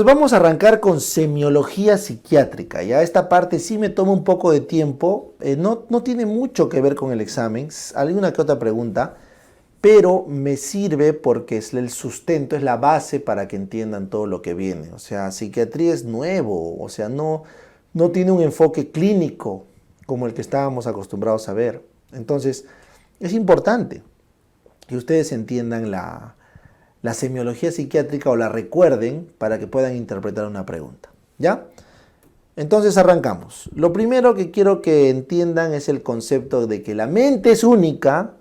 Entonces vamos a arrancar con semiología psiquiátrica. Ya esta parte sí me toma un poco de tiempo, no tiene mucho que ver con el examen, hay una que otra pregunta, pero me sirve porque es el sustento, es la base para que entiendan todo lo que viene. O sea, psiquiatría es nuevo, o sea, no tiene un enfoque clínico como el que estábamos acostumbrados a ver. Entonces, es importante que ustedes entiendan la semiología psiquiátrica o la recuerden para que puedan interpretar una pregunta. ¿Ya? Entonces arrancamos. Lo primero que quiero que entiendan es el concepto de que la mente es única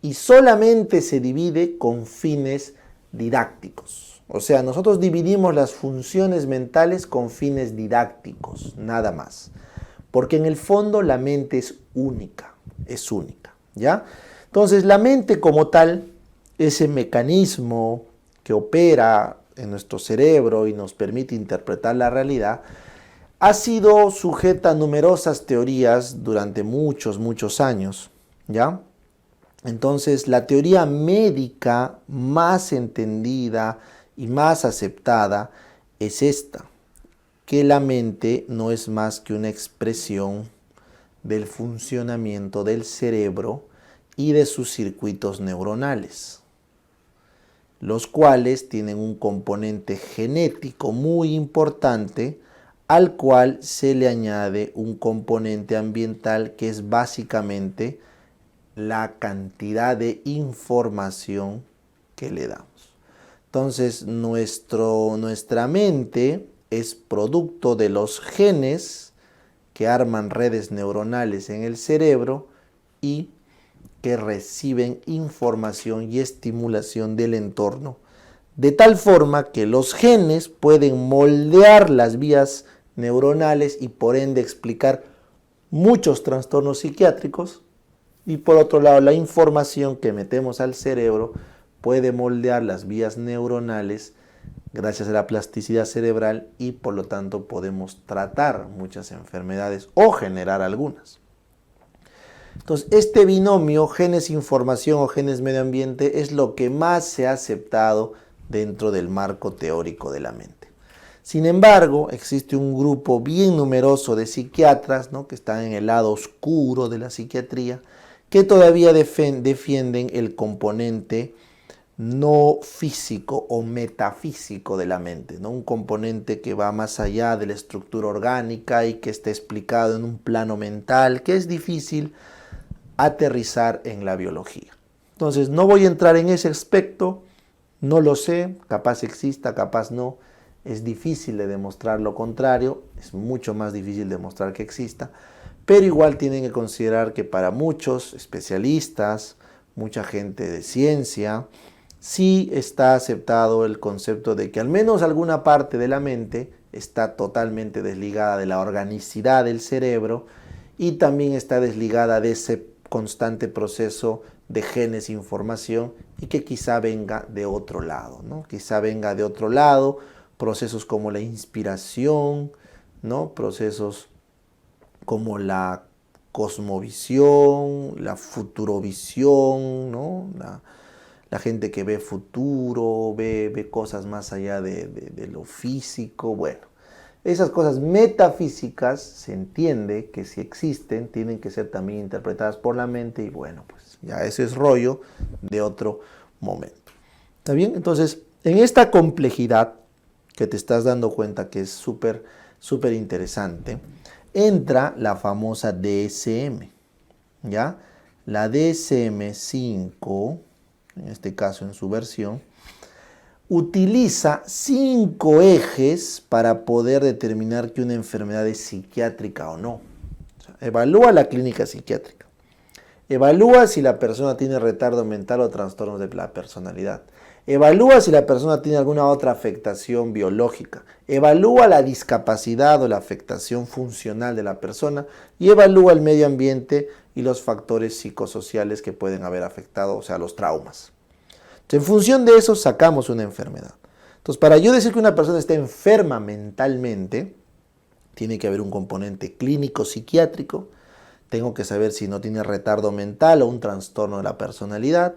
y solamente se divide con fines didácticos. O sea, nosotros dividimos las funciones mentales con fines didácticos, nada más. Porque en el fondo la mente es única, ¿ya? Entonces la mente como tal, ese mecanismo que opera en nuestro cerebro y nos permite interpretar la realidad, ha sido sujeta a numerosas teorías durante muchos años, ¿ya? Entonces, la teoría médica más entendida y más aceptada es esta, que la mente no es más que una expresión del funcionamiento del cerebro y de sus circuitos neuronales, los cuales tienen un componente genético muy importante, al cual se le añade un componente ambiental que es básicamente la cantidad de información que le damos. Entonces, nuestra mente es producto de los genes que arman redes neuronales en el cerebro y que reciben información y estimulación del entorno, de tal forma que los genes pueden moldear las vías neuronales y por ende explicar muchos trastornos psiquiátricos. Y por otro lado, la información que metemos al cerebro puede moldear las vías neuronales gracias a la plasticidad cerebral y por lo tanto podemos tratar muchas enfermedades o generar algunas. Entonces, este binomio genes-información o genes-medio ambiente es lo que más se ha aceptado dentro del marco teórico de la mente. Sin embargo, existe un grupo bien numeroso de psiquiatras, ¿no?, que están en el lado oscuro de la psiquiatría, que todavía defienden el componente no físico o metafísico de la mente, ¿no? Un componente que va más allá de la estructura orgánica y que está explicado en un plano mental que es difícil aterrizar en la biología. Entonces, no voy a entrar en ese aspecto, no lo sé, capaz exista, capaz no, es difícil de demostrar lo contrario, es mucho más difícil demostrar que exista, pero igual tienen que considerar que para muchos especialistas, mucha gente de ciencia, sí está aceptado el concepto de que al menos alguna parte de la mente está totalmente desligada de la organicidad del cerebro y también está desligada de ese constante proceso de genes e información y que quizá venga de otro lado, ¿no? Quizá venga de otro lado, procesos como la inspiración, ¿no? Procesos como la cosmovisión, la futurovisión, ¿no? La gente que ve futuro, ve cosas más allá de lo físico. Bueno, esas cosas metafísicas se entiende que si existen tienen que ser también interpretadas por la mente y bueno, pues ya ese es rollo de otro momento. ¿Está bien? Entonces, en esta complejidad que te estás dando cuenta que es súper interesante, entra la famosa DSM, ¿ya? La DSM-5, en este caso en su versión, utiliza 5 ejes para poder determinar que una enfermedad es psiquiátrica o no. O sea, evalúa la clínica psiquiátrica. Evalúa si la persona tiene retardo mental o trastornos de la personalidad. Evalúa si la persona tiene alguna otra afectación biológica. Evalúa la discapacidad o la afectación funcional de la persona y evalúa el medio ambiente y los factores psicosociales que pueden haber afectado, o sea, los traumas. Entonces, en función de eso sacamos una enfermedad. Entonces, para yo decir que una persona está enferma mentalmente, tiene que haber un componente clínico psiquiátrico. Tengo que saber si no tiene retardo mental o un trastorno de la personalidad.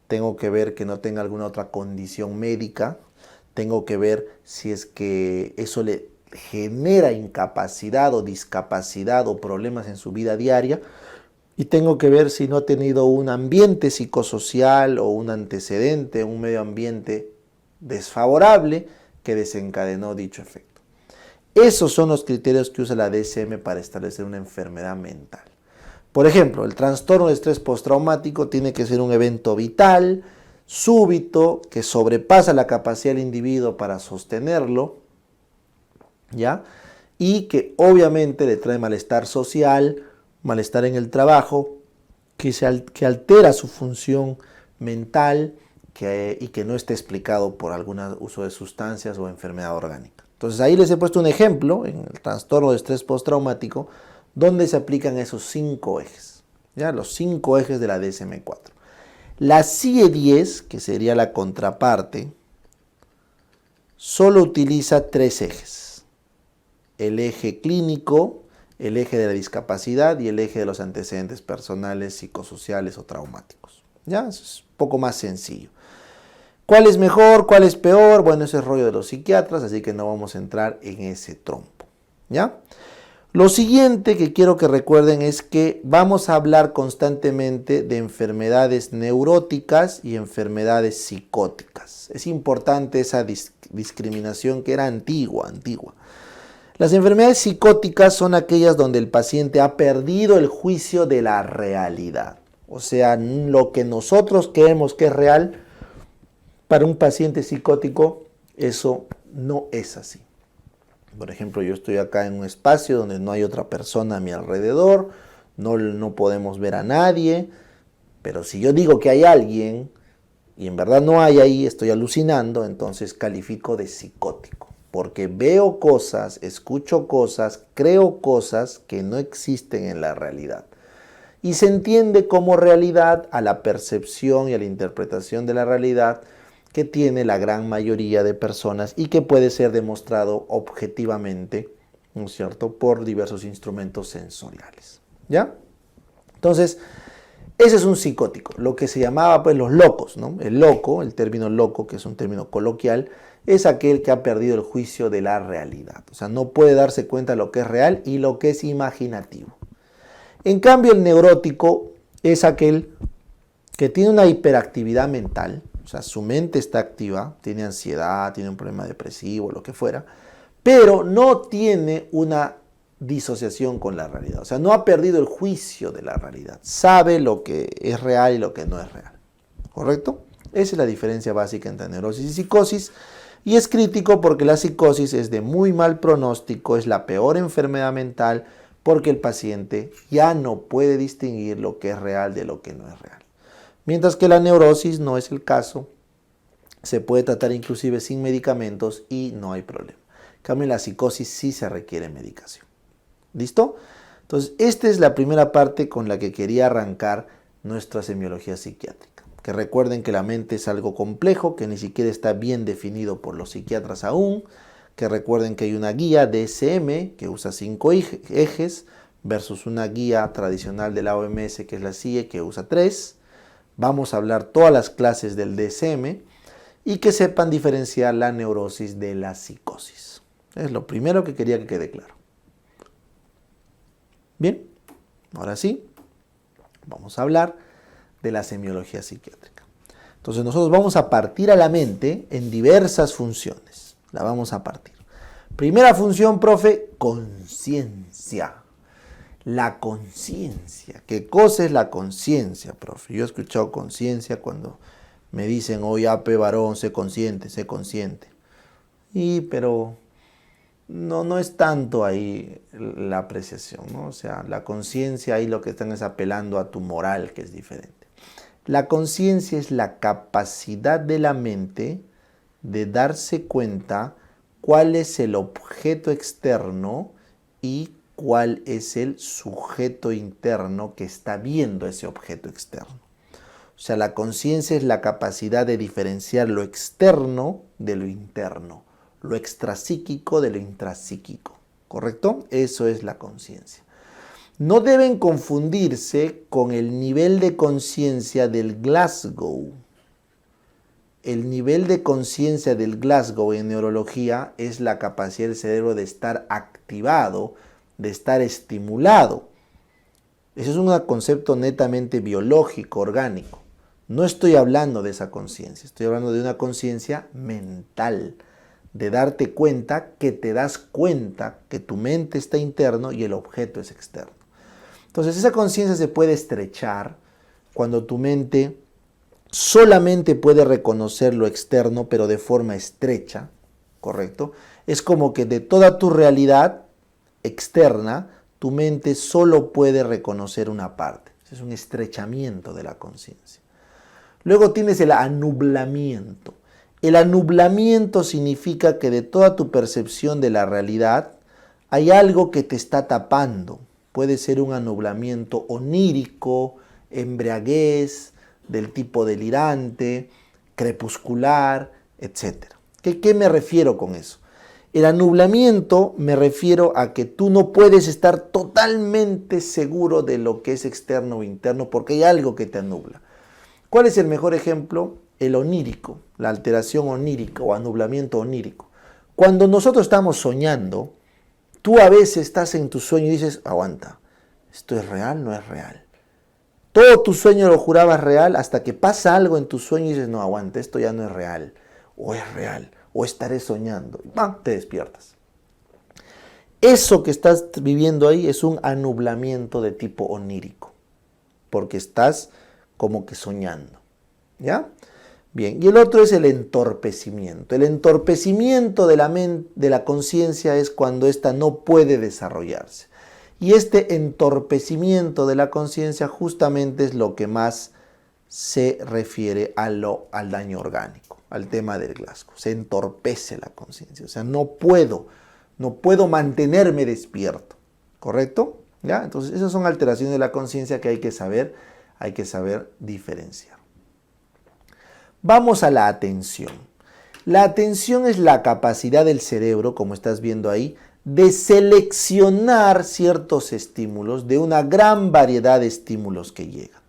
Tengo que ver que no tenga alguna otra condición médica. Tengo que ver si es que eso le genera incapacidad o discapacidad o problemas en su vida diaria. Y tengo que ver si no ha tenido un ambiente psicosocial o un antecedente, un medio ambiente desfavorable que desencadenó dicho efecto. Esos son los criterios que usa la DSM para establecer una enfermedad mental. Por ejemplo, el trastorno de estrés postraumático tiene que ser un evento vital, súbito, que sobrepasa la capacidad del individuo para sostenerlo, ¿ya? Y que obviamente le trae malestar social, malestar en el trabajo, que altera su función mental y que no esté explicado por algún uso de sustancias o enfermedad orgánica. Entonces ahí les he puesto un ejemplo en el trastorno de estrés postraumático donde se aplican esos 5 ejes, ¿ya? Los 5 ejes de la DSM-4. La CIE-10, que sería la contraparte, solo utiliza 3 ejes. El eje clínico, el eje de la discapacidad y el eje de los antecedentes personales, psicosociales o traumáticos. ¿Ya? Eso es un poco más sencillo. ¿Cuál es mejor? ¿Cuál es peor? Bueno, ese es rollo de los psiquiatras, así que no vamos a entrar en ese trompo. ¿Ya? Lo siguiente que quiero que recuerden es que vamos a hablar constantemente de enfermedades neuróticas y enfermedades psicóticas. Es importante esa discriminación que era antigua. Las enfermedades psicóticas son aquellas donde el paciente ha perdido el juicio de la realidad. O sea, lo que nosotros creemos que es real, para un paciente psicótico, eso no es así. Por ejemplo, yo estoy acá en un espacio donde no hay otra persona a mi alrededor, no podemos ver a nadie, pero si yo digo que hay alguien y en verdad no hay ahí, estoy alucinando, entonces califico de psicótico. Porque veo cosas, escucho cosas, creo cosas que no existen en la realidad. Y se entiende como realidad a la percepción y a la interpretación de la realidad que tiene la gran mayoría de personas y que puede ser demostrado objetivamente, ¿no es cierto?, por diversos instrumentos sensoriales. ¿Ya? Entonces, ese es un psicótico, lo que se llamaba pues los locos, ¿no? El loco, el término loco, que es un término coloquial, es aquel que ha perdido el juicio de la realidad. O sea, no puede darse cuenta de lo que es real y lo que es imaginativo. En cambio, el neurótico es aquel que tiene una hiperactividad mental, o sea, su mente está activa, tiene ansiedad, tiene un problema depresivo, lo que fuera, pero no tiene una disociación con la realidad. O sea, no ha perdido el juicio de la realidad. Sabe lo que es real y lo que no es real. ¿Correcto? Esa es la diferencia básica entre neurosis y psicosis. Y es crítico porque la psicosis es de muy mal pronóstico, es la peor enfermedad mental porque el paciente ya no puede distinguir lo que es real de lo que no es real. Mientras que la neurosis no es el caso, se puede tratar inclusive sin medicamentos y no hay problema. En cambio, en la psicosis sí se requiere medicación. ¿Listo? Entonces, esta es la primera parte con la que quería arrancar nuestra semiología psiquiátrica. Que recuerden que la mente es algo complejo, que ni siquiera está bien definido por los psiquiatras aún. Que recuerden que hay una guía DSM que usa 5 ejes versus una guía tradicional de la OMS que es la CIE que usa 3. Vamos a hablar todas las clases del DSM y que sepan diferenciar la neurosis de la psicosis. Es lo primero que quería que quede claro. Bien, ahora sí, vamos a hablar de la semiología psiquiátrica. Entonces nosotros vamos a partir a la mente en diversas funciones. La vamos a partir. Primera función, profe, conciencia. La conciencia. ¿Qué cosa es la conciencia, profe? Yo he escuchado conciencia cuando me dicen, oye, ape varón, sé consciente, sé consciente. Pero no es tanto ahí la apreciación, ¿no? O sea, la conciencia ahí lo que están es apelando a tu moral, que es diferente. La conciencia es la capacidad de la mente de darse cuenta cuál es el objeto externo y cuál es el sujeto interno que está viendo ese objeto externo. O sea, la conciencia es la capacidad de diferenciar lo externo de lo interno, lo extrapsíquico de lo intrapsíquico, ¿correcto? Eso es la conciencia. No deben confundirse con el nivel de conciencia del Glasgow. el nivel de conciencia del Glasgow en neurología es la capacidad del cerebro de estar activado, de estar estimulado. Ese es un concepto netamente biológico, orgánico. No estoy hablando de esa conciencia, estoy hablando de una conciencia mental, de darte cuenta que te das cuenta que tu mente está interno y el objeto es externo. Entonces esa conciencia se puede estrechar cuando tu mente solamente puede reconocer lo externo, pero de forma estrecha, ¿correcto? Es como que de toda tu realidad externa, tu mente solo puede reconocer una parte. Es un estrechamiento de la conciencia. Luego tienes el anublamiento. El anublamiento significa que de toda tu percepción de la realidad hay algo que te está tapando. Puede ser un anublamiento onírico, embriaguez, del tipo delirante, crepuscular, etc. ¿Qué me refiero con eso? El anublamiento me refiero a que tú no puedes estar totalmente seguro de lo que es externo o interno porque hay algo que te anubla. ¿Cuál es el mejor ejemplo? El onírico, la alteración onírica o anublamiento onírico. Cuando nosotros estamos soñando, tú a veces estás en tu sueño y dices, aguanta, ¿esto es real? ¿No es real? Todo tu sueño lo jurabas real hasta que pasa algo en tu sueño y dices, no, aguanta, esto ya no es real, o estaré soñando. Y ¡pam!, te despiertas. Eso que estás viviendo ahí es un anublamiento de tipo onírico, porque estás como que soñando, ¿ya? Bien, y el otro es el entorpecimiento. El entorpecimiento de la conciencia es cuando ésta no puede desarrollarse. Y este entorpecimiento de la conciencia justamente es lo que más se refiere al daño orgánico, al tema del Glasgow. Se entorpece la conciencia, o sea, no puedo mantenerme despierto, ¿correcto? ¿Ya? Entonces, esas son alteraciones de la conciencia que hay que saber diferenciar. Vamos a la atención. La atención es la capacidad del cerebro, como estás viendo ahí, de seleccionar ciertos estímulos de una gran variedad de estímulos que llegan.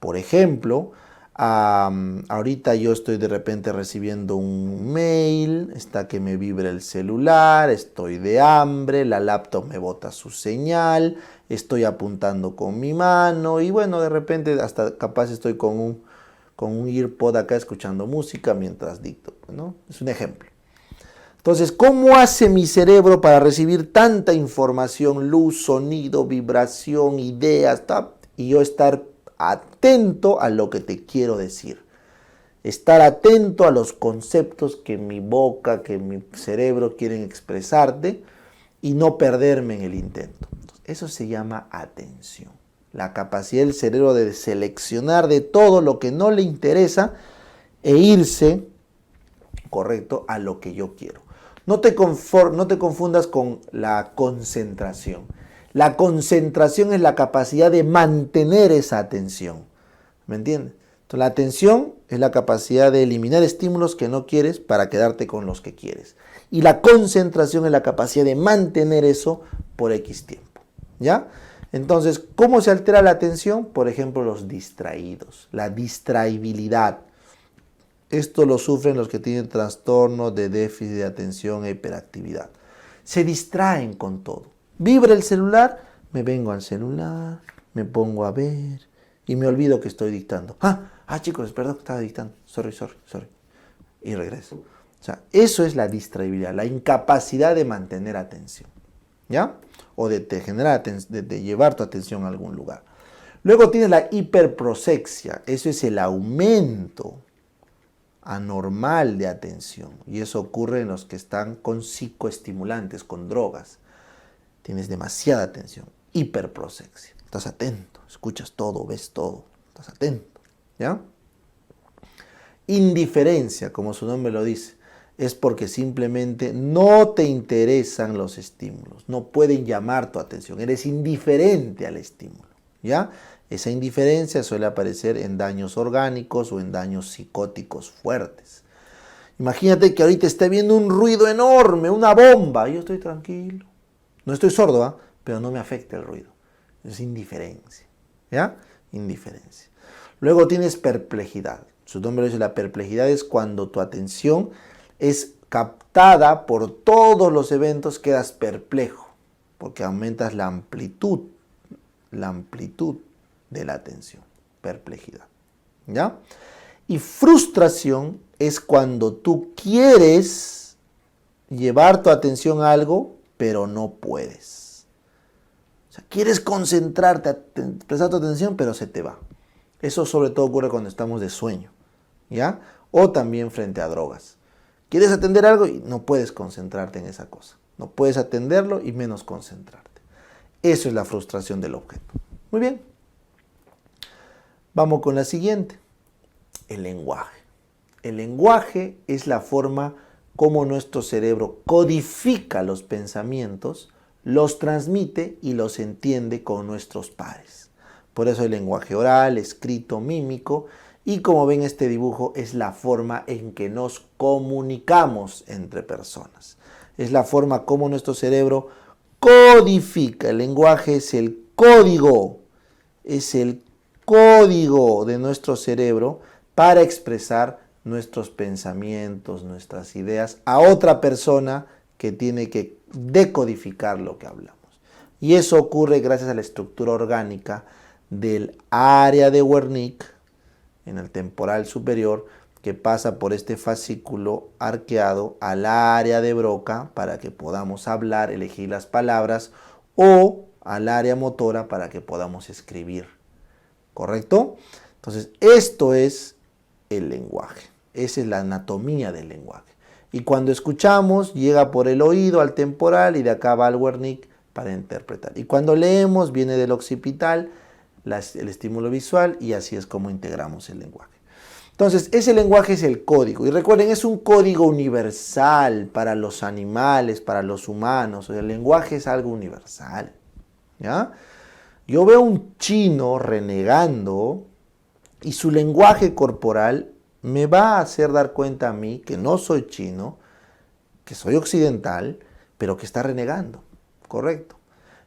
Por ejemplo, ahorita yo estoy de repente recibiendo un mail, está que me vibra el celular, estoy de hambre, la laptop me bota su señal, estoy apuntando con mi mano y bueno, de repente hasta capaz estoy con un earpod acá escuchando música mientras dicto, ¿no? Es un ejemplo. Entonces, ¿cómo hace mi cerebro para recibir tanta información, luz, sonido, vibración, ideas, y yo estar atento a lo que te quiero decir? Estar atento a los conceptos que mi boca, que mi cerebro quieren expresarte y no perderme en el intento. Entonces, eso se llama atención. La capacidad del cerebro de seleccionar de todo lo que no le interesa e irse, correcto, a lo que yo quiero. No te confundas con la concentración. La concentración es la capacidad de mantener esa atención. ¿Me entiendes? Entonces, la atención es la capacidad de eliminar estímulos que no quieres para quedarte con los que quieres. Y la concentración es la capacidad de mantener eso por X tiempo. ¿Ya? Entonces, ¿cómo se altera la atención? Por ejemplo, los distraídos, la distraibilidad. Esto lo sufren los que tienen trastorno de déficit de atención e hiperactividad. Se distraen con todo. Vibra el celular, me vengo al celular, me pongo a ver y me olvido que estoy dictando. Chicos, perdón que estaba dictando. Sorry. Y regreso. O sea, eso es la distraibilidad, la incapacidad de mantener atención. ¿Ya? O de llevar tu atención a algún lugar. Luego tienes la hiperprosexia. Eso es el aumento anormal de atención. Y eso ocurre en los que están con psicoestimulantes, con drogas. Tienes demasiada atención. Hiperprosexia. Estás atento, escuchas todo, ves todo. Estás atento. ¿Ya? Indiferencia, como su nombre lo dice, es porque simplemente no te interesan los estímulos, no pueden llamar tu atención, eres indiferente al estímulo, ¿ya? Esa indiferencia suele aparecer en daños orgánicos o en daños psicóticos fuertes. Imagínate que ahorita esté viendo un ruido enorme, una bomba, y yo estoy tranquilo. No estoy sordo, pero no me afecta el ruido. Es indiferencia, ¿ya? Indiferencia. Luego tienes perplejidad. Su nombre dice, la perplejidad es cuando tu atención es captada por todos los eventos, quedas perplejo, porque aumentas la amplitud de la atención, perplejidad, ¿ya? Y frustración es cuando tú quieres llevar tu atención a algo, pero no puedes. O sea, quieres concentrarte, prestar tu atención, pero se te va. Eso sobre todo ocurre cuando estamos de sueño, ¿ya? O también frente a drogas. Quieres atender algo y no puedes concentrarte en esa cosa. No puedes atenderlo y menos concentrarte. Eso es la frustración del objeto. Muy bien. Vamos con la siguiente. El lenguaje. El lenguaje es la forma como nuestro cerebro codifica los pensamientos, los transmite y los entiende con nuestros pares. Por eso el lenguaje oral, escrito, mímico, y como ven este dibujo es la forma en que nos comunicamos entre personas. Es la forma como nuestro cerebro codifica. El lenguaje es el código de nuestro cerebro para expresar nuestros pensamientos, nuestras ideas a otra persona que tiene que decodificar lo que hablamos. Y eso ocurre gracias a la estructura orgánica del área de Wernicke en el temporal superior, que pasa por este fascículo arqueado al área de Broca para que podamos hablar, elegir las palabras, o al área motora para que podamos escribir. ¿Correcto? Entonces, esto es el lenguaje. Esa es la anatomía del lenguaje. Y cuando escuchamos, llega por el oído al temporal y de acá va al Wernicke para interpretar. Y cuando leemos, viene del occipital, el estímulo visual, y así es como integramos el lenguaje. Entonces, ese lenguaje es el código. Y recuerden, es un código universal para los animales, para los humanos. O sea, el lenguaje es algo universal, ¿ya? Yo veo un chino renegando y su lenguaje corporal me va a hacer dar cuenta a mí que no soy chino, que soy occidental, pero que está renegando, ¿correcto?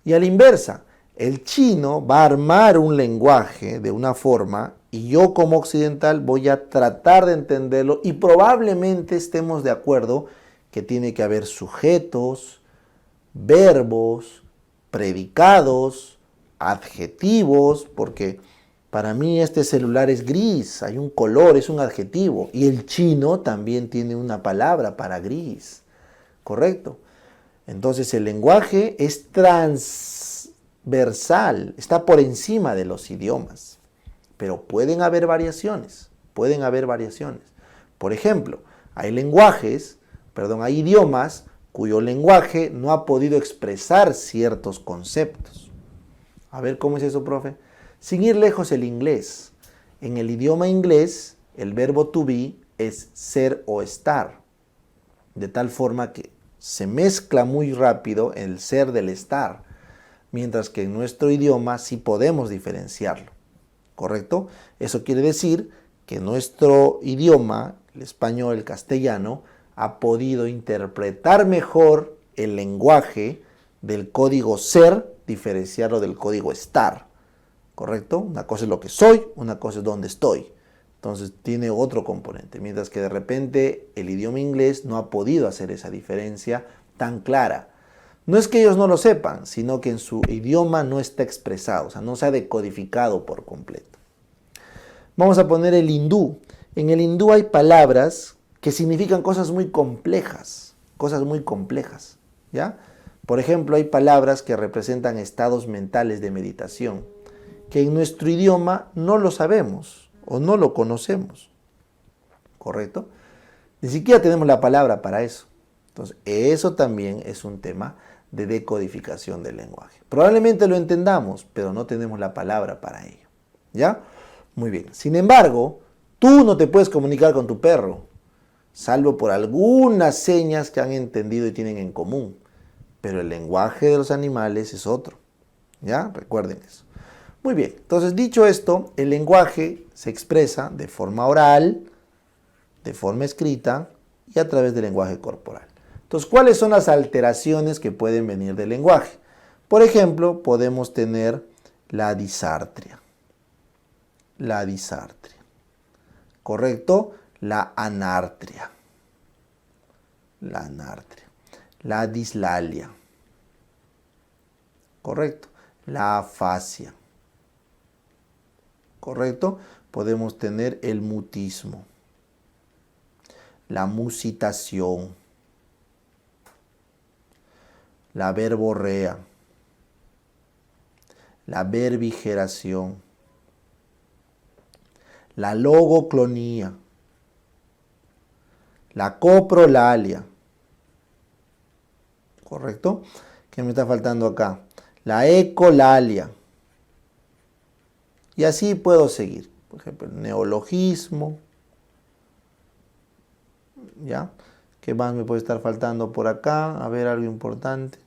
Y a la inversa, el chino va a armar un lenguaje de una forma y yo como occidental voy a tratar de entenderlo y probablemente estemos de acuerdo que tiene que haber sujetos, verbos, predicados, adjetivos, porque para mí este celular es gris, hay un color, es un adjetivo, y el chino también tiene una palabra para gris, ¿correcto? Entonces el lenguaje es transversal, está por encima de los idiomas, pero pueden haber variaciones, Por ejemplo, hay idiomas cuyo lenguaje no ha podido expresar ciertos conceptos. A ver, ¿cómo es eso, profe? Sin ir lejos, el inglés. En el idioma inglés, el verbo to be es ser o estar. De tal forma que se mezcla muy rápido el ser del estar. Mientras que en nuestro idioma sí podemos diferenciarlo. ¿Correcto? Eso quiere decir que nuestro idioma, el español, el castellano, ha podido interpretar mejor el lenguaje del código ser, diferenciarlo del código estar. ¿Correcto? Una cosa es lo que soy, una cosa es dónde estoy. Entonces tiene otro componente, mientras que de repente el idioma inglés no ha podido hacer esa diferencia tan clara. No es que ellos no lo sepan, sino que en su idioma no está expresado, o sea, no se ha decodificado por completo. Vamos a poner el hindú. En el hindú hay palabras que significan cosas muy complejas, ¿ya? Por ejemplo, hay palabras que representan estados mentales de meditación, que en nuestro idioma no lo sabemos o no lo conocemos, ¿correcto? Ni siquiera tenemos la palabra para eso. Entonces, eso también es un tema de decodificación del lenguaje. Probablemente lo entendamos, pero no tenemos la palabra para ello, ¿ya? Muy bien. Sin embargo, tú no te puedes comunicar con tu perro, salvo por algunas señas que han entendido y tienen en común. Pero el lenguaje de los animales es otro, ¿ya? Recuerden eso. Muy bien, entonces dicho esto, el lenguaje se expresa de forma oral, de forma escrita y a través del lenguaje corporal. Entonces, ¿cuáles son las alteraciones que pueden venir del lenguaje? Por ejemplo, podemos tener la disartria. ¿correcto? La anartria. La anartria. La dislalia. ¿Correcto? La afasia. ¿Correcto? Podemos tener el mutismo. La musitación. La verborrea. La verbigeración. La logoclonía. La coprolalia. ¿Correcto? ¿Qué me está faltando acá? La ecolalia. Y así puedo seguir. Por ejemplo, el neologismo. ¿Ya? ¿Qué más me puede estar faltando por acá? A ver, algo importante.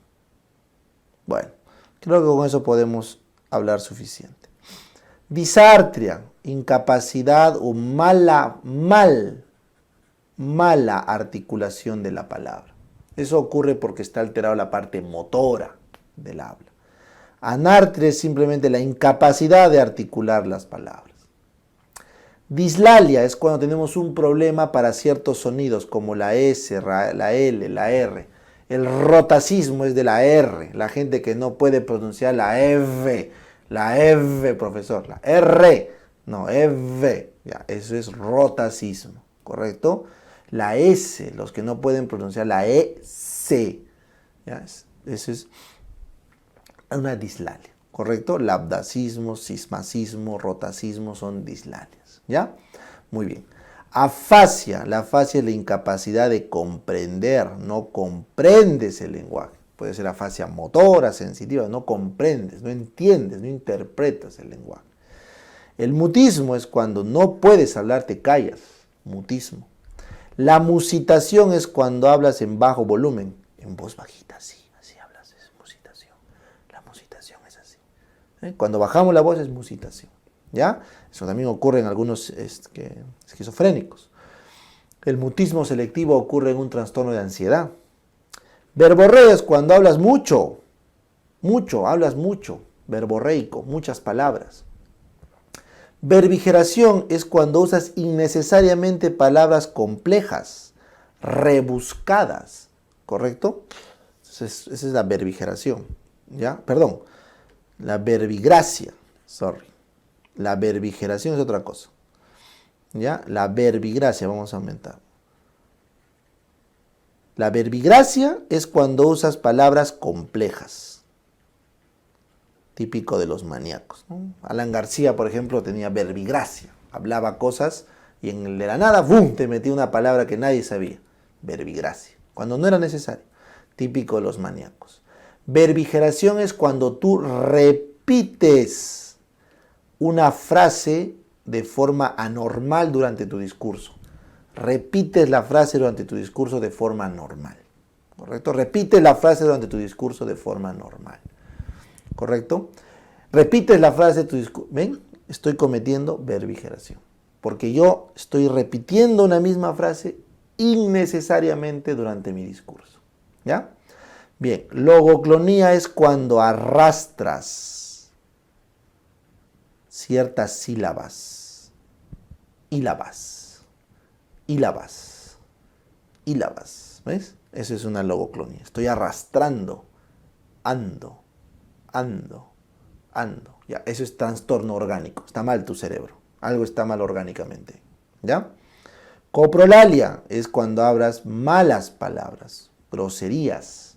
Bueno, creo que con eso podemos hablar suficiente. Disartria, incapacidad o mala articulación de la palabra. Eso ocurre porque está alterada la parte motora del habla. Anartria es simplemente la incapacidad de articular las palabras. Dislalia es cuando tenemos un problema para ciertos sonidos como la S, la L, la R. El rotacismo es de la R, la gente que no puede pronunciar la F, profesor, la R, no, F, ya, eso es rotacismo, ¿correcto? La S, los que no pueden pronunciar la EC, ya, eso es una dislalia, ¿correcto? Labdacismo, cismacismo, rotacismo son dislalias, ¿ya? Muy bien. Afasia, la afasia es la incapacidad de comprender, no comprendes el lenguaje. Puede ser afasia motora, sensitiva, no comprendes, no entiendes, no interpretas el lenguaje. El mutismo es cuando no puedes hablar, te callas, mutismo. La musitación es cuando hablas en bajo volumen, en voz bajita, sí, así hablas, es musitación. La musitación es así. Cuando bajamos la voz es musitación, ¿ya? Eso también ocurre en algunos esquizofrénicos. El mutismo selectivo ocurre en un trastorno de ansiedad. Verborrea es cuando hablas mucho, hablas mucho, verborreico, muchas palabras. Verbigeración es cuando usas innecesariamente palabras complejas, rebuscadas, ¿correcto? Esa es la verbigeración, ¿ya? Perdón, la verbigracia, La verbigeración es otra cosa, ¿ya? La verbigracia, vamos a aumentar. La verbigracia es cuando usas palabras complejas. Típico de los maníacos, ¿no? Alan García, por ejemplo, tenía verbigracia. Hablaba cosas y en el de la nada, ¡bum!, te metía una palabra que nadie sabía. Verbigracia. Cuando no era necesario. Típico de los maníacos. Verbigeración es cuando tú repites una frase de forma anormal durante tu discurso. Repites la frase durante tu discurso de forma normal. ¿Correcto? Repites la frase durante tu discurso de forma normal. ¿Correcto? Repites la frase de tu discurso. ¿Ven? Estoy cometiendo verbigeración. Porque yo estoy repitiendo una misma frase innecesariamente durante mi discurso. ¿Ya? Bien, logoclonía es cuando arrastras ciertas sílabas. Ílabas. ¿Ves? Eso es una logoclonía. Estoy arrastrando. Ando. Ya, eso es trastorno orgánico. Está mal tu cerebro. Algo está mal orgánicamente. ¿Ya? Coprolalia es cuando hablas malas palabras, groserías.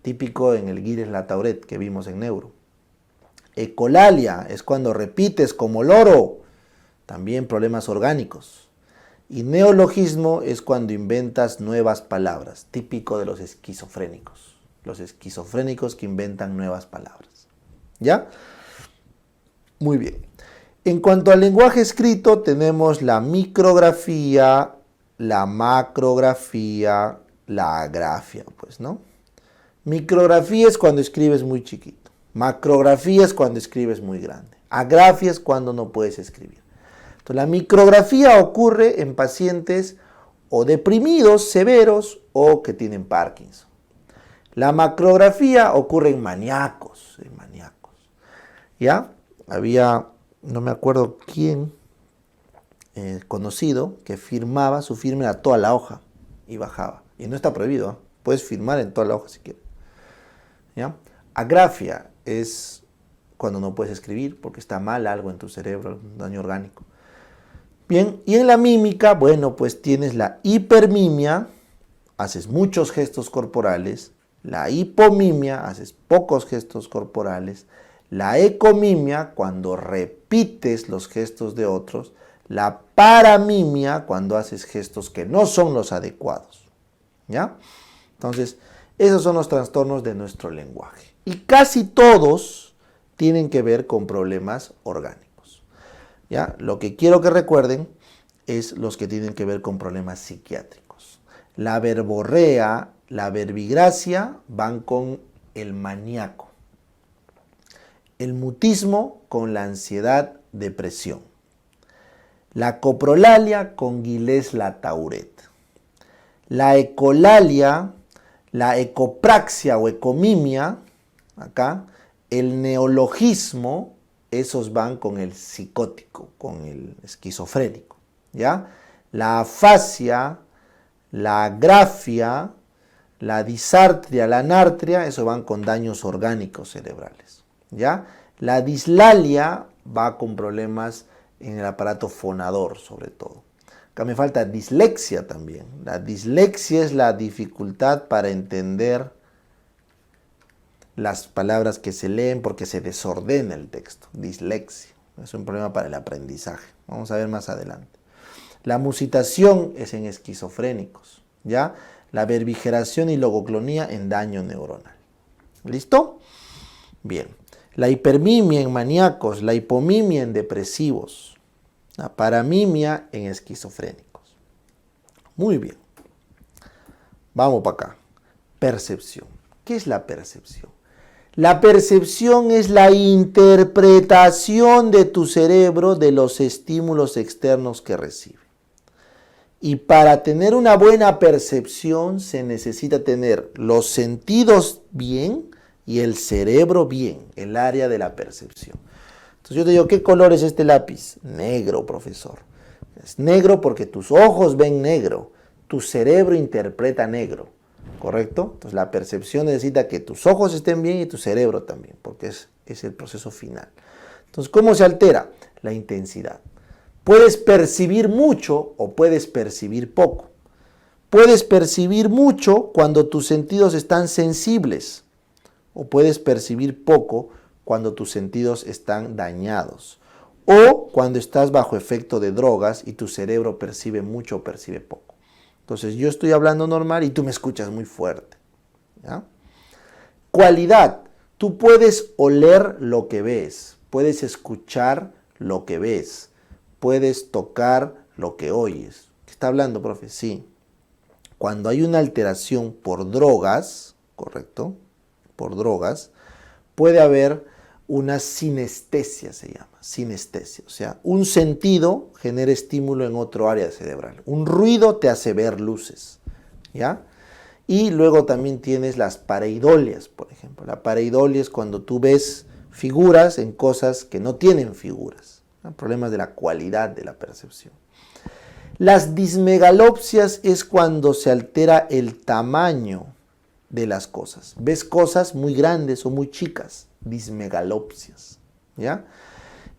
Típico en el Guires Latauret que vimos en Neuro. Ecolalia es cuando repites como loro. También problemas orgánicos. Y neologismo es cuando inventas nuevas palabras. Típico de los esquizofrénicos. Los esquizofrénicos que inventan nuevas palabras. ¿Ya? Muy bien. En cuanto al lenguaje escrito, tenemos la micrografía, la macrografía, la agrafia, pues, ¿no? Micrografía es cuando escribes muy chiquito. Macrografía es cuando escribes muy grande. Agrafia es cuando no puedes escribir. Entonces, la micrografía ocurre en pacientes o deprimidos severos o que tienen Parkinson. La macrografía ocurre en maníacos, ¿ya? Había, no me acuerdo quién, conocido que firmaba, su firma era toda la hoja y bajaba. Y no está prohibido, ¿eh? Puedes firmar en toda la hoja si quieres. ¿Ya? Agrafia es cuando no puedes escribir porque está mal algo en tu cerebro, un daño orgánico. Bien, y en la mímica, bueno, pues tienes la hipermimia, haces muchos gestos corporales, la hipomimia, haces pocos gestos corporales, la ecomimia, cuando repites los gestos de otros, la paramimia, cuando haces gestos que no son los adecuados. ¿Ya? Entonces, esos son los trastornos de nuestro lenguaje. Y casi todos tienen que ver con problemas orgánicos. ¿Ya? Lo que quiero que recuerden es los que tienen que ver con problemas psiquiátricos. La verborrea, la verbigracia van con el maníaco. El mutismo con la ansiedad, depresión. La coprolalia con Gilles Latourette. La ecolalia, la ecopraxia o ecomimia, acá, el neologismo, esos van con el psicótico, con el esquizofrénico, ¿ya? La afasia, la agrafia, la disartria, la anartria, eso van con daños orgánicos cerebrales, ¿ya? La dislalia va con problemas en el aparato fonador, sobre todo. Acá me falta dislexia también. La dislexia es la dificultad para entender las palabras que se leen porque se desordena el texto. Dislexia. Es un problema para el aprendizaje. Vamos a ver más adelante. La musitación es en esquizofrénicos, ¿ya? La verbigeración y logoclonía en daño neuronal. ¿Listo? Bien. La hipermimia en maníacos, la hipomimia en depresivos, la paramimia en esquizofrénicos. Muy bien. Vamos para acá. Percepción. ¿Qué es la percepción? La percepción es la interpretación de tu cerebro de los estímulos externos que recibe. Y para tener una buena percepción se necesita tener los sentidos bien y el cerebro bien, el área de la percepción. Entonces yo te digo, ¿qué color es este lápiz? Negro, profesor. Es negro porque tus ojos ven negro, tu cerebro interpreta negro, ¿correcto? Entonces la percepción necesita que tus ojos estén bien y tu cerebro también, porque es el proceso final. Entonces, ¿cómo se altera? La intensidad. Puedes percibir mucho o puedes percibir poco. Puedes percibir mucho cuando tus sentidos están sensibles o puedes percibir poco cuando tus sentidos están dañados o cuando estás bajo efecto de drogas y tu cerebro percibe mucho o percibe poco. Entonces yo estoy hablando normal y tú me escuchas muy fuerte, ¿ya? Cualidad. Tú puedes oler lo que ves, puedes escuchar lo que ves, puedes tocar lo que oyes. ¿Qué está hablando, profe? Sí. Cuando hay una alteración por drogas, ¿correcto? Por drogas, puede haber una sinestesia, se llama, sinestesia. O sea, un sentido genera estímulo en otro área cerebral. Un ruido te hace ver luces, ¿ya? Y luego también tienes las pareidolias, por ejemplo. La pareidolia es cuando tú ves figuras en cosas que no tienen figuras, ¿no? Problemas de la cualidad de la percepción. Las dismegalopsias es cuando se altera el tamaño de las cosas. Ves cosas muy grandes o muy chicas, dismegalopsias, ¿ya?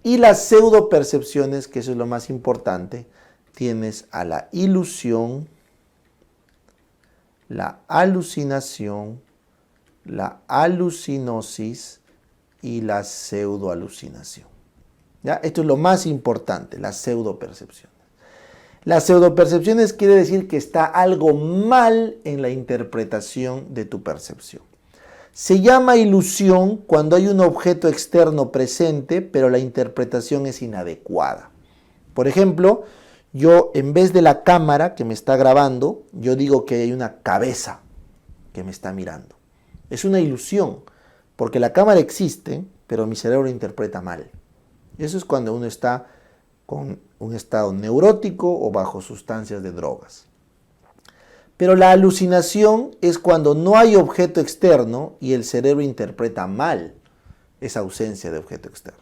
Y las pseudopercepciones, que eso es lo más importante, tienes a la ilusión, la alucinación, la alucinosis y la pseudoalucinación. ¿Ya? Esto es lo más importante, las pseudopercepciones. Las pseudopercepciones quiere decir que está algo mal en la interpretación de tu percepción. Se llama ilusión cuando hay un objeto externo presente, pero la interpretación es inadecuada. Por ejemplo, yo en vez de la cámara que me está grabando, yo digo que hay una cabeza que me está mirando. Es una ilusión, porque la cámara existe, pero mi cerebro interpreta mal. Eso es cuando uno está con un estado neurótico o bajo sustancias de drogas. Pero la alucinación es cuando no hay objeto externo y el cerebro interpreta mal esa ausencia de objeto externo.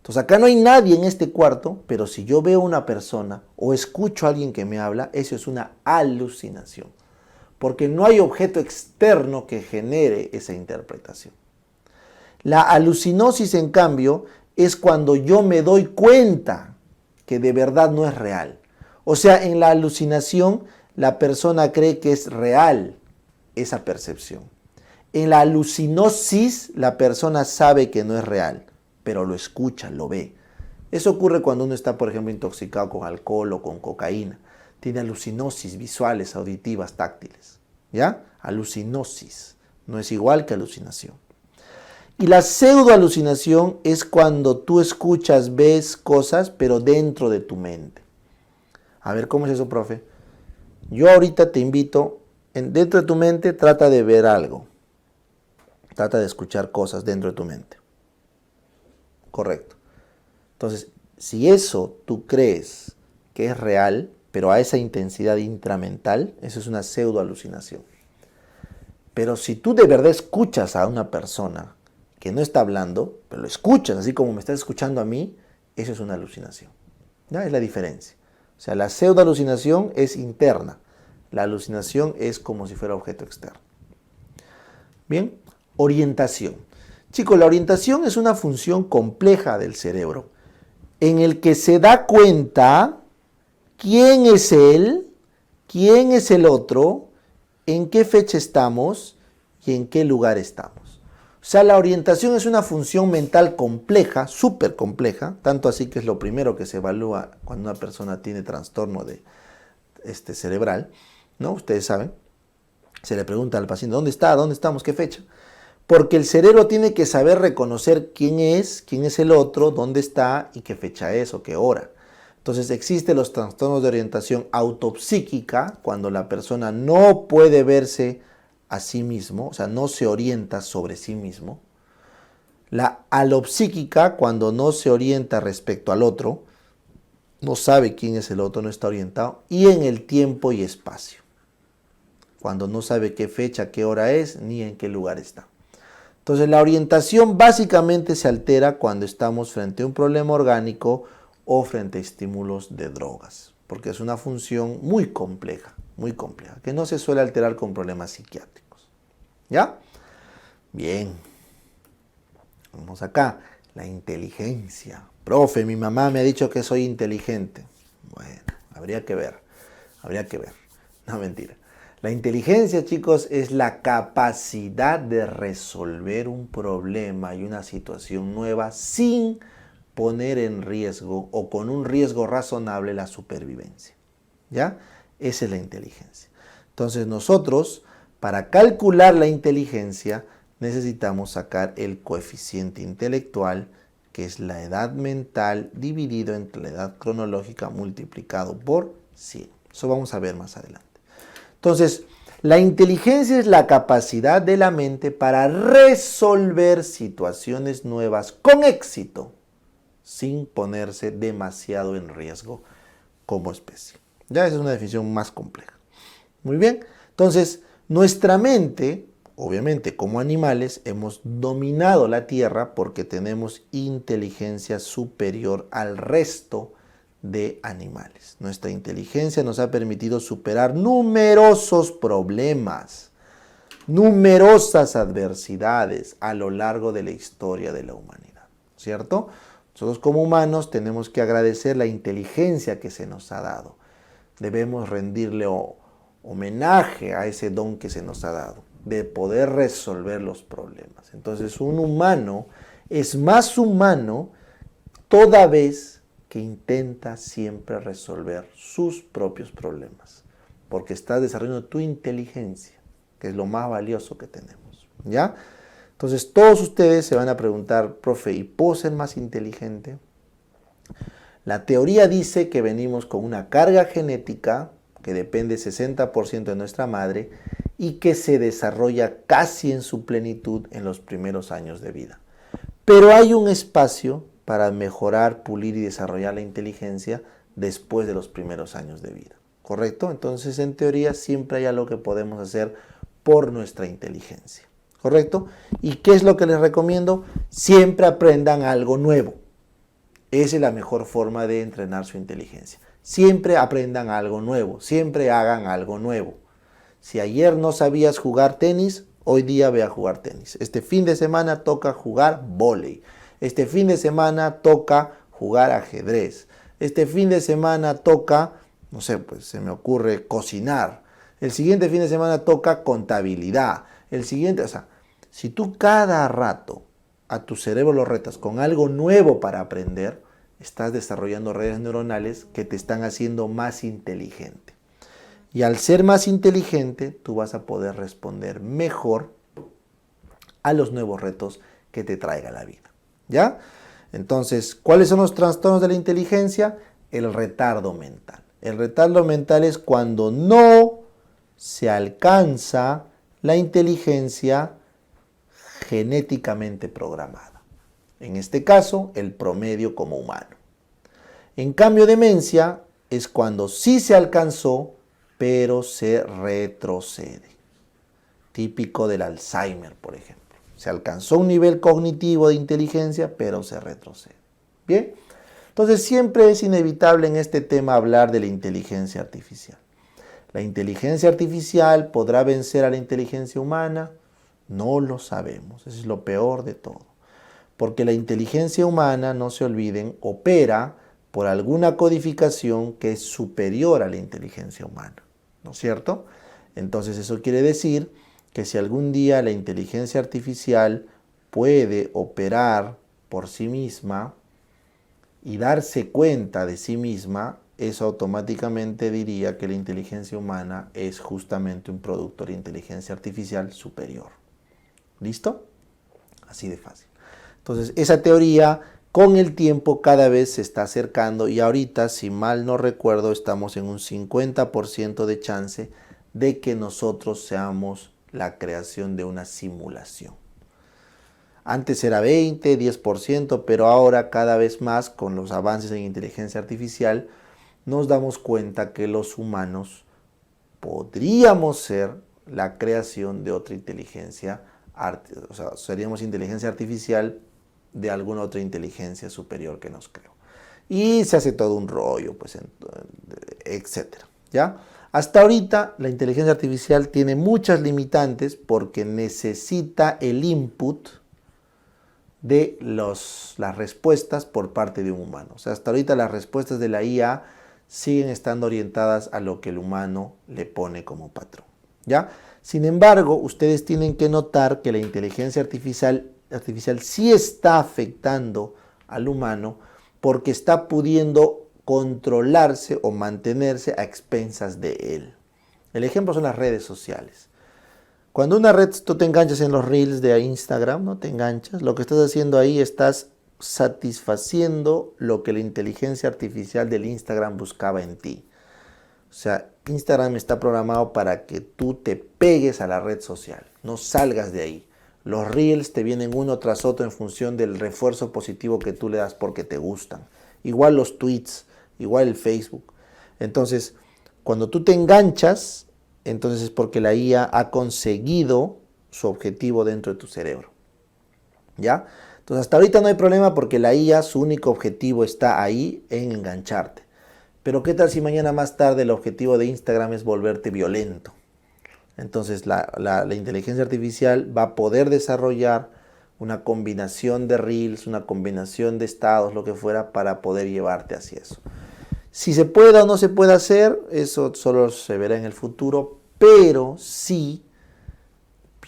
Entonces acá no hay nadie en este cuarto, pero si yo veo una persona o escucho a alguien que me habla, eso es una alucinación. Porque no hay objeto externo que genere esa interpretación. La alucinosis, en cambio, es cuando yo me doy cuenta que de verdad no es real. O sea, en la alucinación, la persona cree que es real esa percepción. En la alucinosis, la persona sabe que no es real, pero lo escucha, lo ve. Eso ocurre cuando uno está, por ejemplo, intoxicado con alcohol o con cocaína. Tiene alucinosis visuales, auditivas, táctiles. ¿Ya? Alucinosis. No es igual que alucinación. Y la pseudoalucinación es cuando tú escuchas, ves cosas, pero dentro de tu mente. A ver, ¿cómo es eso, profe? Yo ahorita te invito, dentro de tu mente trata de ver algo. Trata de escuchar cosas dentro de tu mente. Correcto. Entonces, si eso tú crees que es real, pero a esa intensidad intramental, eso es una pseudoalucinación. Pero si tú de verdad escuchas a una persona que no está hablando, pero lo escuchas así como me estás escuchando a mí, eso es una alucinación. ¿Ya? Es la diferencia. O sea, la pseudoalucinación es interna. La alucinación es como si fuera objeto externo. Bien, orientación. Chicos, la orientación es una función compleja del cerebro en el que se da cuenta quién es él, quién es el otro, en qué fecha estamos y en qué lugar estamos. O sea, la orientación es una función mental compleja, súper compleja, tanto así que es lo primero que se evalúa cuando una persona tiene trastorno cerebral, ¿no? Ustedes saben, se le pregunta al paciente, ¿dónde está? ¿Dónde estamos? ¿Qué fecha? Porque el cerebro tiene que saber reconocer quién es el otro, dónde está y qué fecha es o qué hora. Entonces existen los trastornos de orientación autopsíquica, cuando la persona no puede verse a sí mismo, o sea, no se orienta sobre sí mismo. La alopsíquica, cuando no se orienta respecto al otro, no sabe quién es el otro, no está orientado. Y en el tiempo y espacio, cuando no sabe qué fecha, qué hora es, ni en qué lugar está. Entonces la orientación básicamente se altera cuando estamos frente a un problema orgánico o frente a estímulos de drogas, porque es una función muy compleja, que no se suele alterar con problemas psiquiátricos. ¿Ya? Bien. Vamos acá. La inteligencia. Profe, mi mamá me ha dicho que soy inteligente. Bueno, habría que ver. No, mentira. La inteligencia, chicos, es la capacidad de resolver un problema y una situación nueva sin poner en riesgo o con un riesgo razonable la supervivencia. ¿Ya? Esa es la inteligencia. Entonces nosotros, para calcular la inteligencia, necesitamos sacar el coeficiente intelectual, que es la edad mental dividido entre la edad cronológica multiplicado por 100. Eso vamos a ver más adelante. Entonces, la inteligencia es la capacidad de la mente para resolver situaciones nuevas con éxito, sin ponerse demasiado en riesgo como especie. Ya esa es una definición más compleja. Muy bien, entonces nuestra mente, obviamente como animales, hemos dominado la Tierra porque tenemos inteligencia superior al resto de animales. Nuestra inteligencia nos ha permitido superar numerosos problemas, numerosas adversidades a lo largo de la historia de la humanidad, ¿cierto? Nosotros como humanos tenemos que agradecer la inteligencia que se nos ha dado. Debemos rendirle homenaje a ese don que se nos ha dado, de poder resolver los problemas. Entonces un humano es más humano toda vez que intenta siempre resolver sus propios problemas, porque estás desarrollando tu inteligencia, que es lo más valioso que tenemos, ¿ya? Entonces todos ustedes se van a preguntar, profe, ¿y puedo ser más inteligente? La teoría dice que venimos con una carga genética que depende 60% de nuestra madre y que se desarrolla casi en su plenitud en los primeros años de vida. Pero hay un espacio para mejorar, pulir y desarrollar la inteligencia después de los primeros años de vida, ¿correcto? Entonces, en teoría, siempre hay algo que podemos hacer por nuestra inteligencia, ¿correcto? ¿Y qué es lo que les recomiendo? Siempre aprendan algo nuevo. Esa es la mejor forma de entrenar su inteligencia. Siempre aprendan algo nuevo, siempre hagan algo nuevo. Si ayer no sabías jugar tenis, hoy día ve a jugar tenis. Este fin de semana toca jugar vóley. Este fin de semana toca jugar ajedrez. Este fin de semana toca, no sé, pues se me ocurre cocinar. El siguiente fin de semana toca contabilidad. El siguiente, o sea, si tú cada rato a tu cerebro lo retas con algo nuevo para aprender, estás desarrollando redes neuronales que te están haciendo más inteligente. Y al ser más inteligente, tú vas a poder responder mejor a los nuevos retos que te traiga la vida. ¿Ya? Entonces, ¿cuáles son los trastornos de la inteligencia? El retardo mental. El retardo mental es cuando no se alcanza la inteligencia genéticamente programada. En este caso, el promedio como humano. En cambio, demencia es cuando sí se alcanzó, pero se retrocede. Típico del Alzheimer, por ejemplo. Se alcanzó un nivel cognitivo de inteligencia, pero se retrocede. Bien, entonces siempre es inevitable en este tema hablar de la inteligencia artificial. ¿La inteligencia artificial podrá vencer a la inteligencia humana? No lo sabemos, eso es lo peor de todo. Porque la inteligencia humana, no se olviden, opera por alguna codificación que es superior a la inteligencia humana, ¿no es cierto? Entonces eso quiere decir que si algún día la inteligencia artificial puede operar por sí misma y darse cuenta de sí misma, eso automáticamente diría que la inteligencia humana es justamente un producto de inteligencia artificial superior. ¿Listo? Así de fácil. Entonces, esa teoría con el tiempo cada vez se está acercando y ahorita, si mal no recuerdo, estamos en un 50% de chance de que nosotros seamos la creación de una simulación. Antes era 20, 10%, pero ahora cada vez más con los avances en inteligencia artificial nos damos cuenta que los humanos podríamos ser la creación de otra inteligencia, o sea, seríamos inteligencia artificial de alguna otra inteligencia superior que nos creó. Y se hace todo un rollo, pues, etcétera, ¿ya? Hasta ahorita la inteligencia artificial tiene muchas limitantes porque necesita el input de las respuestas por parte de un humano. O sea, hasta ahorita las respuestas de la IA siguen estando orientadas a lo que el humano le pone como patrón, ¿ya? Sin embargo, ustedes tienen que notar que la inteligencia artificial sí está afectando al humano porque está pudiendo controlarse o mantenerse a expensas de él. El ejemplo son las redes sociales. Cuando una red, tú te enganchas en los reels de Instagram, no te enganchas, lo que estás haciendo ahí, estás satisfaciendo lo que la inteligencia artificial del Instagram buscaba en ti. O sea, Instagram está programado para que tú te pegues a la red social, no salgas de ahí. Los reels te vienen uno tras otro en función del refuerzo positivo que tú le das porque te gustan. Igual los tweets, igual el Facebook. Entonces, cuando tú te enganchas, entonces es porque la IA ha conseguido su objetivo dentro de tu cerebro. ¿Ya? Entonces, hasta ahorita no hay problema porque la IA, su único objetivo está ahí en engancharte. Pero ¿qué tal si mañana más tarde el objetivo de Instagram es volverte violento? Entonces la inteligencia artificial va a poder desarrollar una combinación de reels, una combinación de estados, lo que fuera, para poder llevarte hacia eso. Si se puede o no se puede hacer, eso solo se verá en el futuro, pero sí,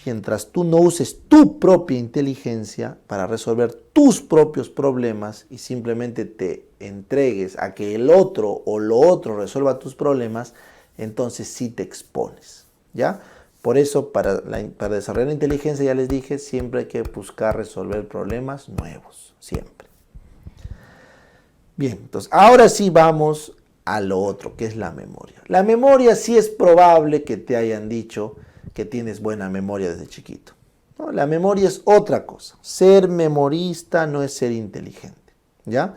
mientras tú no uses tu propia inteligencia para resolver tus propios problemas y simplemente te entregues a que el otro o lo otro resuelva tus problemas, entonces sí te expones, ¿ya? Por eso, para desarrollar la inteligencia, ya les dije, siempre hay que buscar resolver problemas nuevos, siempre. Bien, entonces ahora sí vamos a lo otro, que es la memoria. La memoria sí es probable que te hayan dicho que tienes buena memoria desde chiquito, ¿no? La memoria es otra cosa. Ser memorista no es ser inteligente, ¿ya?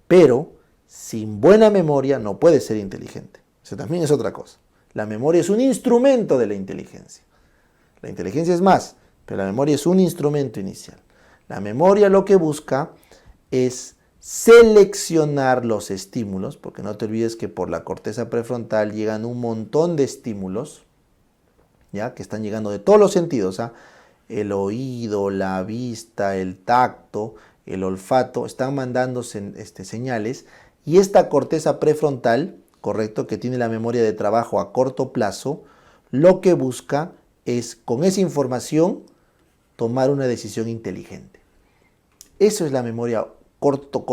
Pero sin buena memoria no puedes ser inteligente. Eso también es otra cosa. La memoria es un instrumento de la inteligencia. La inteligencia es más, pero la memoria es un instrumento inicial. La memoria lo que busca es seleccionar los estímulos, porque no te olvides que por la corteza prefrontal llegan un montón de estímulos, ¿ya? Que están llegando de todos los sentidos, ¿ah? El oído, la vista, el tacto, el olfato, están mandando señales, y esta corteza prefrontal, correcto, que tiene la memoria de trabajo a corto plazo, lo que busca es, con esa información, tomar una decisión inteligente. Eso es la memoria corto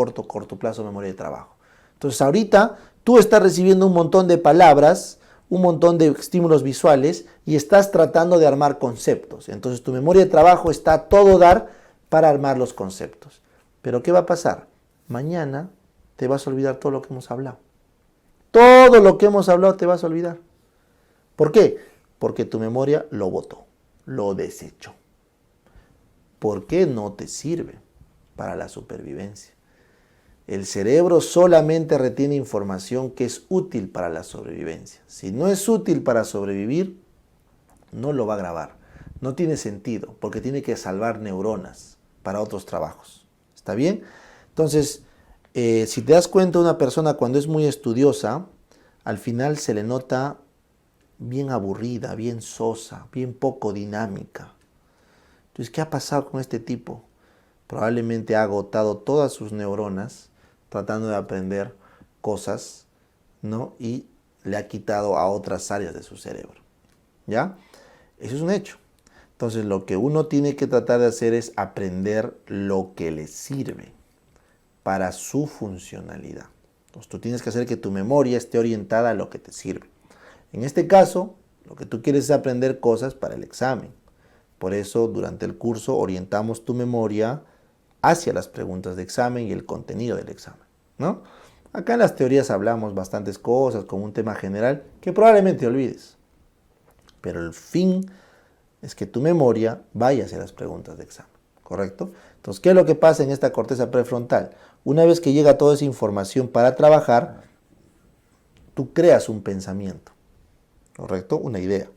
plazo, memoria de trabajo. Entonces ahorita tú estás recibiendo un montón de palabras, un montón de estímulos visuales y estás tratando de armar conceptos. Entonces tu memoria de trabajo está a todo dar para armar los conceptos. Pero ¿qué va a pasar? Mañana te vas a olvidar todo lo que hemos hablado. Todo lo que hemos hablado te vas a olvidar. ¿Por qué? Porque tu memoria lo botó, lo desechó. ¿Por qué no te sirve para la supervivencia? El cerebro solamente retiene información que es útil para la sobrevivencia. Si no es útil para sobrevivir, no lo va a grabar. No tiene sentido, porque tiene que salvar neuronas para otros trabajos. ¿Está bien? Entonces, si te das cuenta, una persona cuando es muy estudiosa, al final se le nota bien aburrida, bien sosa, bien poco dinámica. Entonces, ¿qué ha pasado con este tipo? Probablemente ha agotado todas sus neuronas tratando de aprender cosas, ¿no? Y le ha quitado a otras áreas de su cerebro. ¿Ya? Eso es un hecho. Entonces, lo que uno tiene que tratar de hacer es aprender lo que le sirve para su funcionalidad. Entonces, tú tienes que hacer que tu memoria esté orientada a lo que te sirve. En este caso, lo que tú quieres es aprender cosas para el examen. Por eso, durante el curso, orientamos tu memoria hacia las preguntas de examen y el contenido del examen, ¿no? Acá en las teorías hablamos bastantes cosas como un tema general que probablemente olvides. Pero el fin es que tu memoria vaya hacia las preguntas de examen, ¿correcto? Entonces, ¿qué es lo que pasa en esta corteza prefrontal? Una vez que llega toda esa información para trabajar, tú creas un pensamiento, ¿correcto? Una idea.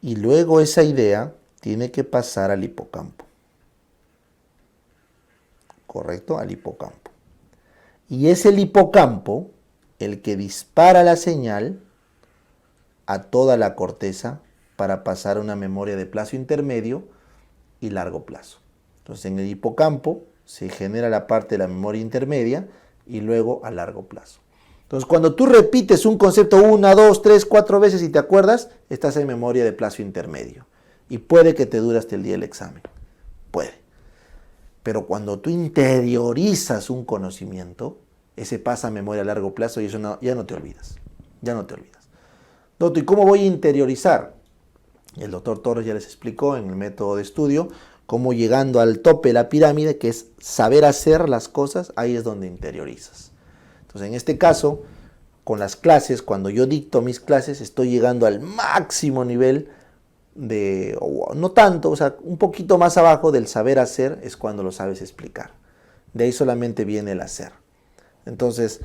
Y luego esa idea tiene que pasar al hipocampo. ¿Correcto? Al hipocampo. Y es el hipocampo el que dispara la señal a toda la corteza para pasar a una memoria de plazo intermedio y largo plazo. Entonces, en el hipocampo se genera la parte de la memoria intermedia y luego a largo plazo. Entonces, cuando tú repites un concepto 1, 2, 3, 4 veces y te acuerdas, estás en memoria de plazo intermedio. Y puede que te dure hasta el día del examen. Puede. Pero cuando tú interiorizas un conocimiento, ese pasa a memoria a largo plazo y eso ya no te olvidas. Ya no te olvidas. Doctor, ¿y cómo voy a interiorizar? El doctor Torres ya les explicó en el método de estudio cómo, llegando al tope de la pirámide, que es saber hacer las cosas, ahí es donde interiorizas. Entonces, en este caso, con las clases, cuando yo dicto mis clases, estoy llegando al máximo nivel de, no tanto, o sea, un poquito más abajo del saber hacer es cuando lo sabes explicar. De ahí solamente viene el hacer. Entonces,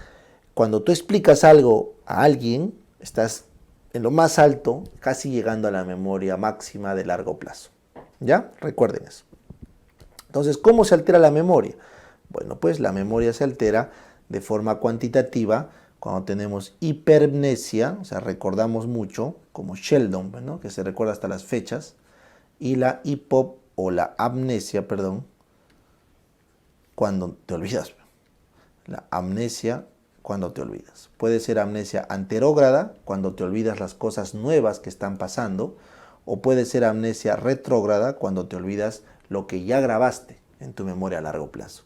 cuando tú explicas algo a alguien, estás en lo más alto, casi llegando a la memoria máxima de largo plazo. ¿Ya? Recuerden eso. Entonces, ¿cómo se altera la memoria? Bueno, pues la memoria se altera de forma cuantitativa cuando tenemos hipermnesia, o sea, recordamos mucho, como Sheldon, ¿no? Que se recuerda hasta las fechas, y la amnesia, cuando te olvidas. La amnesia cuando te olvidas. Puede ser amnesia anterógrada, cuando te olvidas las cosas nuevas que están pasando, o puede ser amnesia retrógrada, cuando te olvidas lo que ya grabaste en tu memoria a largo plazo.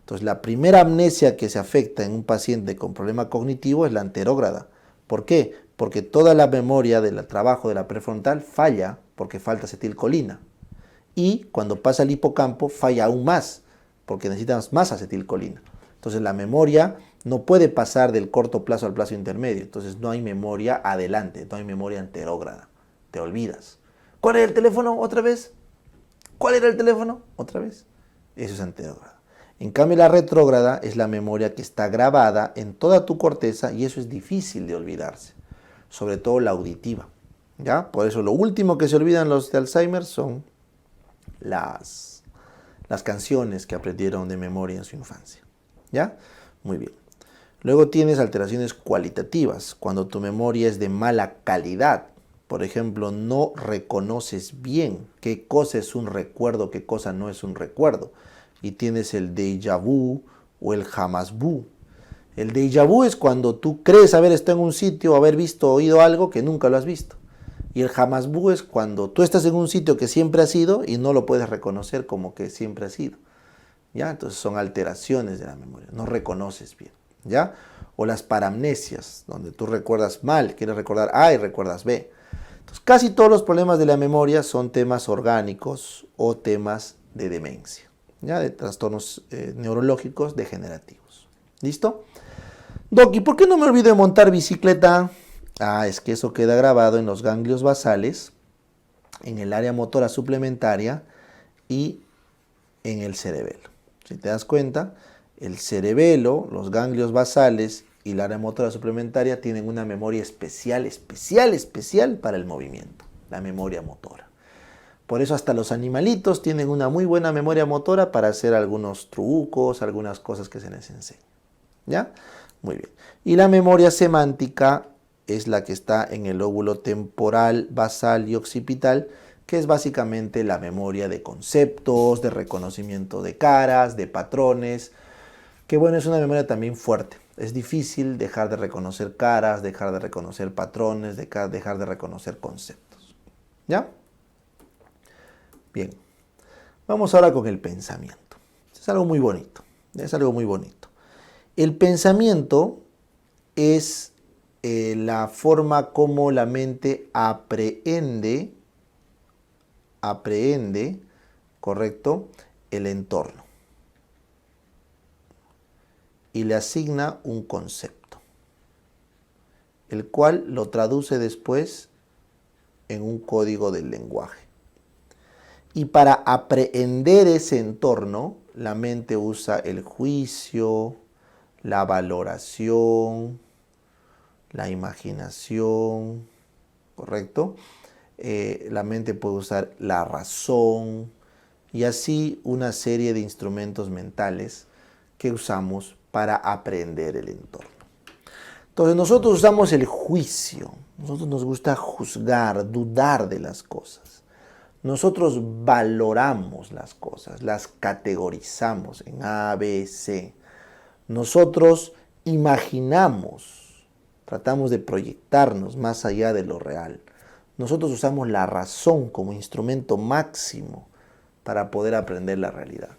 Entonces, la primera amnesia que se afecta en un paciente con problema cognitivo es la anterógrada. ¿Por qué? Porque toda la memoria del trabajo de la prefrontal falla porque falta acetilcolina. Y cuando pasa al hipocampo falla aún más porque necesitamos más acetilcolina. Entonces, la memoria no puede pasar del corto plazo al plazo intermedio. Entonces, no hay memoria adelante, no hay memoria anterógrada. Te olvidas. ¿Cuál era el teléfono otra vez? ¿Cuál era el teléfono otra vez? Eso es anterógrada. En cambio, la retrógrada es la memoria que está grabada en toda tu corteza y eso es difícil de olvidarse, sobre todo la auditiva. ¿Ya? Por eso lo último que se olvidan los de Alzheimer son las canciones que aprendieron de memoria en su infancia. ¿Ya? Muy bien. Luego tienes alteraciones cualitativas, cuando tu memoria es de mala calidad. Por ejemplo, no reconoces bien qué cosa es un recuerdo, qué cosa no es un recuerdo. Y tienes el déjà vu o el jamás vu. El déjà vu es cuando tú crees haber estado en un sitio, haber visto o oído algo que nunca lo has visto. Y el jamás vu es cuando tú estás en un sitio que siempre has ido y no lo puedes reconocer como que siempre has ido. ¿Ya? Entonces son alteraciones de la memoria, no reconoces bien. ¿Ya? O las paramnesias, donde tú recuerdas mal, quieres recordar A y recuerdas B. Entonces, casi todos los problemas de la memoria son temas orgánicos o temas de demencia, ¿ya? De trastornos neurológicos degenerativos. ¿Listo? Doc, ¿y por qué no me olvido de montar bicicleta? Es que eso queda grabado en los ganglios basales, en el área motora suplementaria y en el cerebelo. Si te das cuenta, el cerebelo, los ganglios basales y el área motora suplementaria tienen una memoria especial para el movimiento, la memoria motora. Por eso hasta los animalitos tienen una muy buena memoria motora para hacer algunos trucos, algunas cosas que se les enseña. ¿Ya? Muy bien. Y la memoria semántica es la que está en el lóbulo temporal, basal y occipital, que es básicamente la memoria de conceptos, de reconocimiento de caras, de patrones, que bueno, es una memoria también fuerte. Es difícil dejar de reconocer caras, dejar de reconocer patrones, dejar de reconocer conceptos. ¿Ya? Bien. Vamos ahora con el pensamiento. Es algo muy bonito. Es algo muy bonito. El pensamiento es la forma como la mente aprehende, ¿correcto?, el entorno y le asigna un concepto, el cual lo traduce después en un código del lenguaje. Y para aprehender ese entorno, la mente usa el juicio, la valoración, la imaginación, ¿correcto? La mente puede usar la razón y así una serie de instrumentos mentales que usamos para aprender el entorno. Entonces nosotros usamos el juicio, nosotros nos gusta juzgar, dudar de las cosas. Nosotros valoramos las cosas, las categorizamos en A, B, C. Nosotros imaginamos, tratamos de proyectarnos más allá de lo real. Nosotros usamos la razón como instrumento máximo para poder aprender la realidad.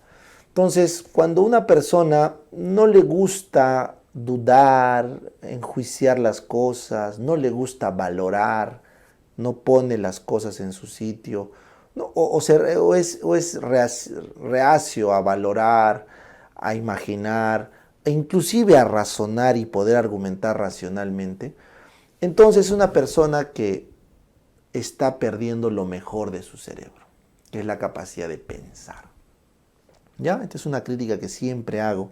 Entonces, cuando a una persona no le gusta dudar, enjuiciar las cosas, no le gusta valorar, no pone las cosas en su sitio, no, o es reacio a valorar, a imaginar, e inclusive a razonar y poder argumentar racionalmente, entonces es una persona que está perdiendo lo mejor de su cerebro, que es la capacidad de pensar. ¿Ya? Esta es una crítica que siempre hago,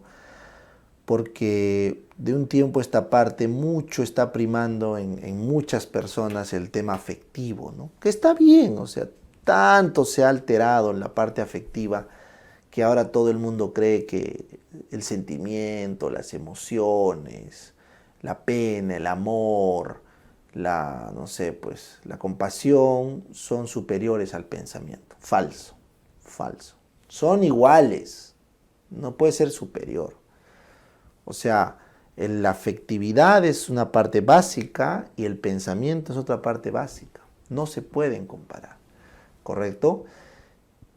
porque de un tiempo a esta parte mucho está primando en muchas personas el tema afectivo, ¿no? Que está bien, o sea, tanto se ha alterado en la parte afectiva que ahora todo el mundo cree que el sentimiento, las emociones, la pena, el amor, no sé, pues, la compasión son superiores al pensamiento. Falso, falso. Son iguales, no puede ser superior. O sea, la afectividad es una parte básica y el pensamiento es otra parte básica. No se pueden comparar, ¿correcto?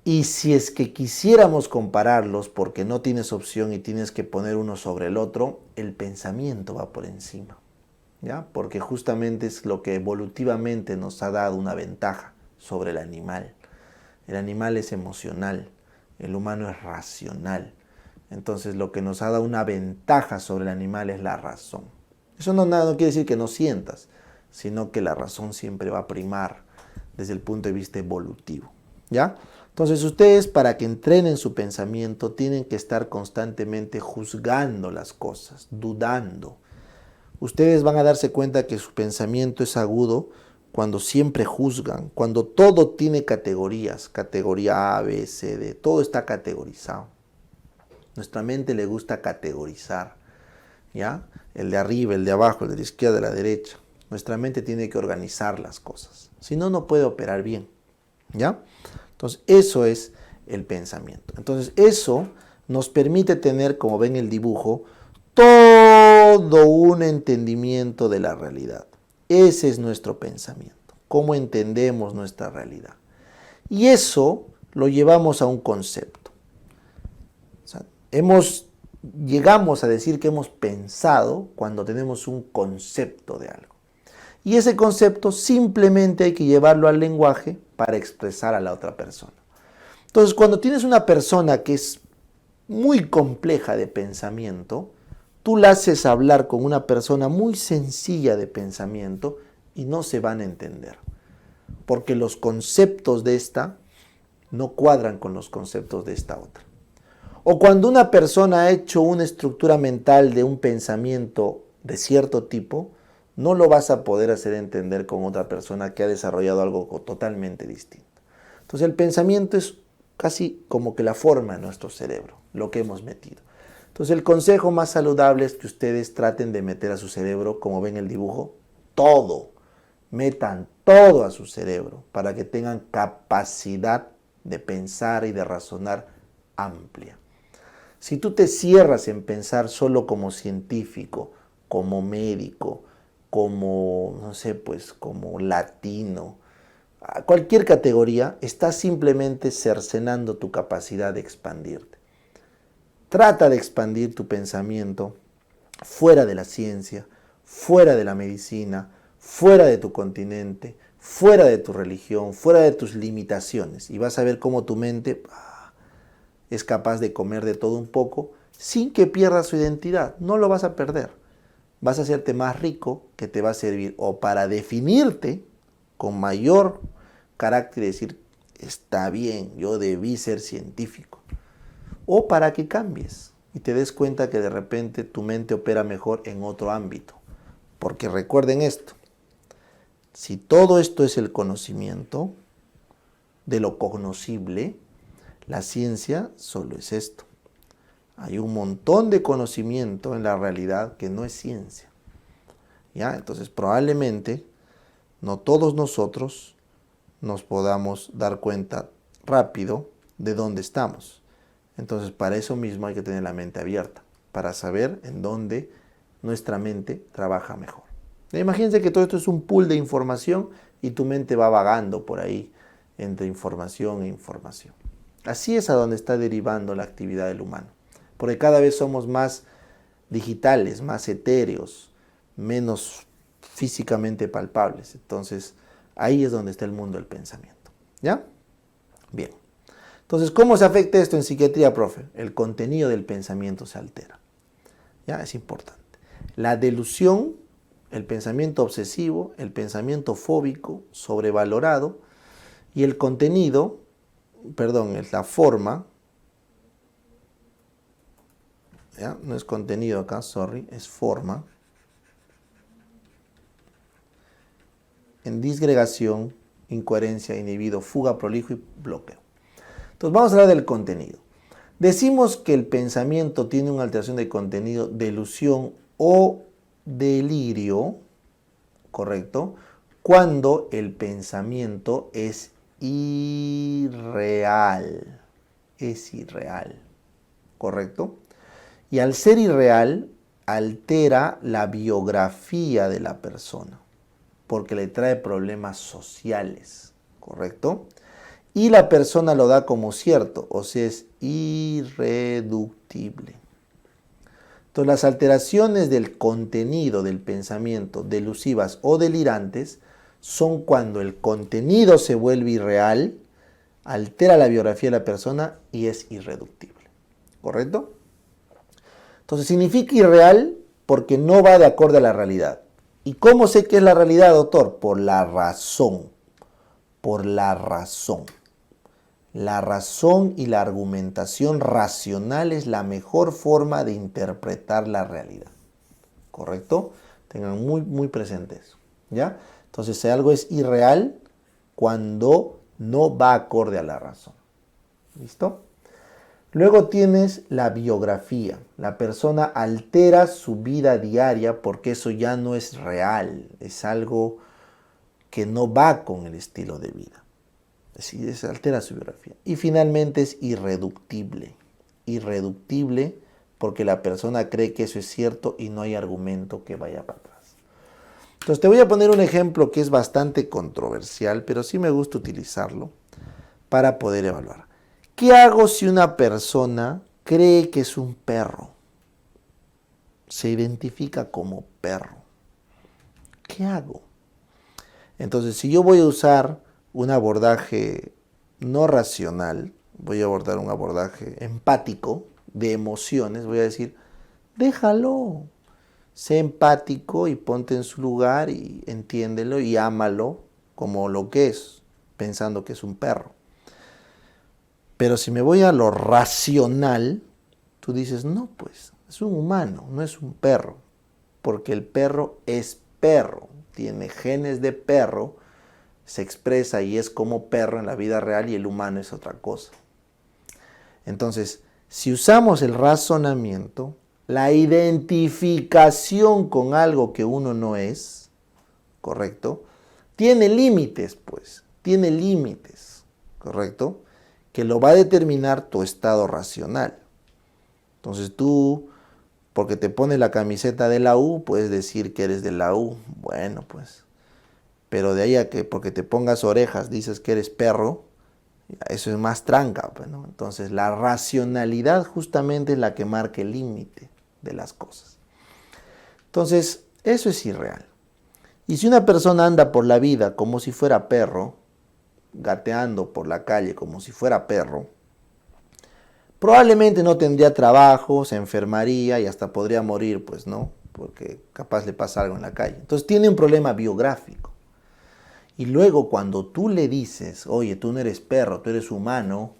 Y si es que quisiéramos compararlos porque no tienes opción y tienes que poner uno sobre el otro, el pensamiento va por encima, ¿ya? Porque justamente es lo que evolutivamente nos ha dado una ventaja sobre el animal. El animal es emocional, el humano es racional. Entonces lo que nos ha dado una ventaja sobre el animal es la razón. Eso no quiere decir que no sientas, sino que la razón siempre va a primar desde el punto de vista evolutivo, ¿ya? Entonces ustedes, para que entrenen su pensamiento, tienen que estar constantemente juzgando las cosas, dudando. Ustedes van a darse cuenta que su pensamiento es agudo cuando siempre juzgan, cuando todo tiene categorías, categoría A, B, C, D, todo está categorizado. Nuestra mente le gusta categorizar, ¿ya? El de arriba, el de abajo, el de la izquierda, el de la derecha. Nuestra mente tiene que organizar las cosas. Si no, no puede operar bien, ¿ya? Entonces, eso es el pensamiento. Entonces, eso nos permite tener, como ven en el dibujo, todo un entendimiento de la realidad. Ese es nuestro pensamiento, cómo entendemos nuestra realidad. Y eso lo llevamos a un concepto. O sea, llegamos a decir que hemos pensado cuando tenemos un concepto de algo. Y ese concepto simplemente hay que llevarlo al lenguaje para expresar a la otra persona. Entonces, cuando tienes una persona que es muy compleja de pensamiento, tú la haces hablar con una persona muy sencilla de pensamiento y no se van a entender. Porque los conceptos de esta no cuadran con los conceptos de esta otra. O cuando una persona ha hecho una estructura mental de un pensamiento de cierto tipo, no lo vas a poder hacer entender con otra persona que ha desarrollado algo totalmente distinto. Entonces el pensamiento es casi como que la forma de nuestro cerebro, lo que hemos metido. Entonces el consejo más saludable es que ustedes traten de meter a su cerebro, como ven en el dibujo, todo. Metan todo a su cerebro para que tengan capacidad de pensar y de razonar amplia. Si tú te cierras en pensar solo como científico, como médico, como, no sé, pues como latino, a cualquier categoría, estás simplemente cercenando tu capacidad de expandirte. Trata de expandir tu pensamiento fuera de la ciencia, fuera de la medicina, fuera de tu continente, fuera de tu religión, fuera de tus limitaciones. Y vas a ver cómo tu mente es capaz de comer de todo un poco sin que pierdas su identidad. No lo vas a perder. Vas a hacerte más rico, que te va a servir o para definirte con mayor carácter y decir, está bien, yo debí ser científico. O para que cambies y te des cuenta que de repente tu mente opera mejor en otro ámbito. Porque recuerden esto, si todo esto es el conocimiento de lo cognoscible, la ciencia solo es esto. Hay un montón de conocimiento en la realidad que no es ciencia. ¿Ya? Entonces probablemente no todos nosotros nos podamos dar cuenta rápido de dónde estamos. Entonces para eso mismo hay que tener la mente abierta, para saber en dónde nuestra mente trabaja mejor. Imagínense que todo esto es un pool de información y tu mente va vagando por ahí entre información e información. Así es a donde está derivando la actividad del humano, porque cada vez somos más digitales, más etéreos, menos físicamente palpables. Entonces, ahí es donde está el mundo del pensamiento. ¿Ya? Bien. Entonces, ¿cómo se afecta esto en psiquiatría, profe? El contenido del pensamiento se altera. ¿Ya? Es importante. La delusión, el pensamiento obsesivo, el pensamiento fóbico, sobrevalorado, y el contenido, es la forma, ¿ya? No es contenido acá, es forma, en disgregación, incoherencia, inhibido, fuga, prolijo y bloqueo. Entonces vamos a hablar del contenido. Decimos que el pensamiento tiene una alteración de contenido, delusión o delirio, ¿correcto? Cuando el pensamiento es irreal. Es irreal, ¿correcto? Y al ser irreal, altera la biografía de la persona, porque le trae problemas sociales, ¿correcto? Y la persona lo da como cierto, o sea, es irreductible. Entonces, las alteraciones del contenido del pensamiento, delusivas o delirantes, son cuando el contenido se vuelve irreal, altera la biografía de la persona y es irreductible, ¿correcto? Entonces, significa irreal porque no va de acuerdo a la realidad. ¿Y cómo sé que es la realidad, doctor? Por la razón. Por la razón. La razón y la argumentación racional es la mejor forma de interpretar la realidad. ¿Correcto? Tengan muy presente eso. ¿Ya? Entonces, si algo es irreal, cuando no va acorde a la razón. ¿Listo? Luego tienes la biografía. La persona altera su vida diaria porque eso ya no es real, es algo que no va con el estilo de vida. Es decir, se altera su biografía. Y finalmente es irreductible. Irreductible porque la persona cree que eso es cierto y no hay argumento que vaya para atrás. Entonces te voy a poner un ejemplo que es bastante controversial, pero sí me gusta utilizarlo para poder evaluar. ¿Qué hago si una persona cree que es un perro? Se identifica como perro. ¿Qué hago? Entonces, si yo voy a usar un abordaje no racional, voy a abordar un abordaje empático, de emociones, voy a decir, déjalo, sé empático y ponte en su lugar y entiéndelo y ámalo como lo que es, pensando que es un perro. Pero si me voy a lo racional, tú dices, no, pues es un humano, no es un perro, porque el perro es perro, tiene genes de perro, se expresa y es como perro en la vida real y el humano es otra cosa. Entonces, si usamos el razonamiento, la identificación con algo que uno no es, ¿correcto? Tiene límites, pues, tiene límites, ¿correcto? Que lo va a determinar tu estado racional. Entonces tú, porque te pones la camiseta de la U, puedes decir que eres de la U. Bueno, pues. Pero de ahí a que porque te pongas orejas dices que eres perro, eso es más tranca, pues, ¿no? Entonces la racionalidad justamente es la que marca el límite de las cosas. Entonces, eso es irreal. Y si una persona anda por la vida como si fuera perro, gateando por la calle como si fuera perro, probablemente no tendría trabajo, se enfermaría y hasta podría morir, pues, ¿no? Porque capaz le pasa algo en la calle. Entonces tiene un problema biográfico. Y luego cuando tú le dices, oye, tú no eres perro, tú eres humano,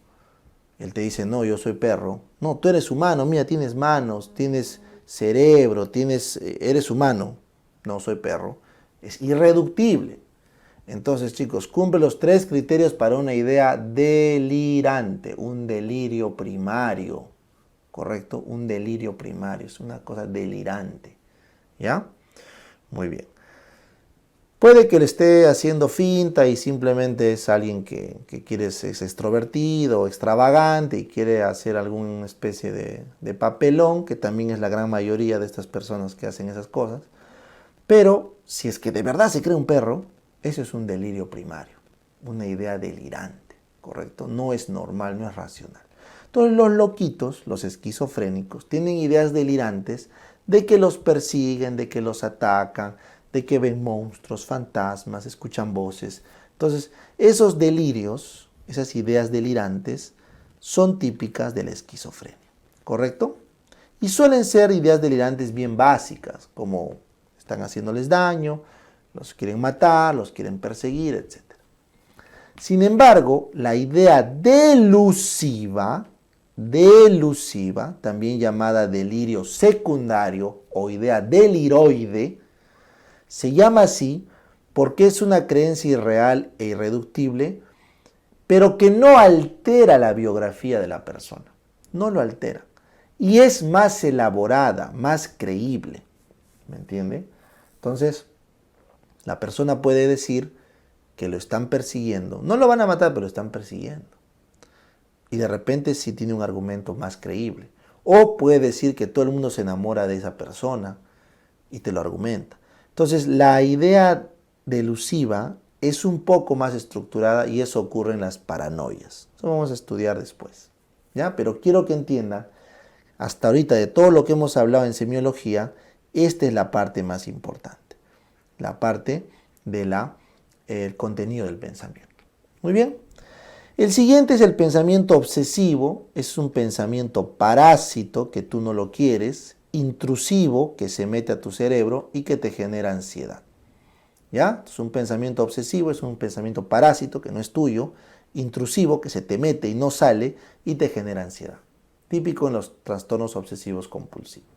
él te dice, no, yo soy perro. No, tú eres humano, mira, tienes manos, tienes cerebro, eres humano. No, soy perro. Es irreductible. Entonces, chicos, cumple los 3 criterios para una idea delirante, un delirio primario, ¿correcto? Un delirio primario, es una cosa delirante, ¿ya? Muy bien. Puede que le esté haciendo finta y simplemente es alguien que es extrovertido, extravagante y quiere hacer alguna especie de papelón, que también es la gran mayoría de estas personas que hacen esas cosas. Pero si es que de verdad se cree un perro, eso es un delirio primario, una idea delirante, ¿correcto? No es normal, no es racional. Entonces los loquitos, los esquizofrénicos, tienen ideas delirantes de que los persiguen, de que los atacan, de que ven monstruos, fantasmas, escuchan voces. Entonces, esos delirios, esas ideas delirantes, son típicas de la esquizofrenia, ¿correcto? Y suelen ser ideas delirantes bien básicas, como están haciéndoles daño, los quieren matar, los quieren perseguir, etc. Sin embargo, la idea delusiva, también llamada delirio secundario o idea deliroide, se llama así porque es una creencia irreal e irreductible, pero que no altera la biografía de la persona. No lo altera. Y es más elaborada, más creíble. ¿Me entiende? Entonces, la persona puede decir que lo están persiguiendo. No lo van a matar, pero lo están persiguiendo. Y de repente sí tiene un argumento más creíble. O puede decir que todo el mundo se enamora de esa persona y te lo argumenta. Entonces, la idea delusiva es un poco más estructurada y eso ocurre en las paranoias. Eso vamos a estudiar después, ¿ya? Pero quiero que entiendan, hasta ahorita de todo lo que hemos hablado en semiología, esta es la parte más importante, la parte del contenido del pensamiento. Muy bien. El siguiente es el pensamiento obsesivo, es un pensamiento parásito que tú no lo quieres, intrusivo que se mete a tu cerebro y que te genera ansiedad. ¿Ya? Es un pensamiento obsesivo, es un pensamiento parásito que no es tuyo, intrusivo que se te mete y no sale y te genera ansiedad. Típico en los trastornos obsesivos compulsivos.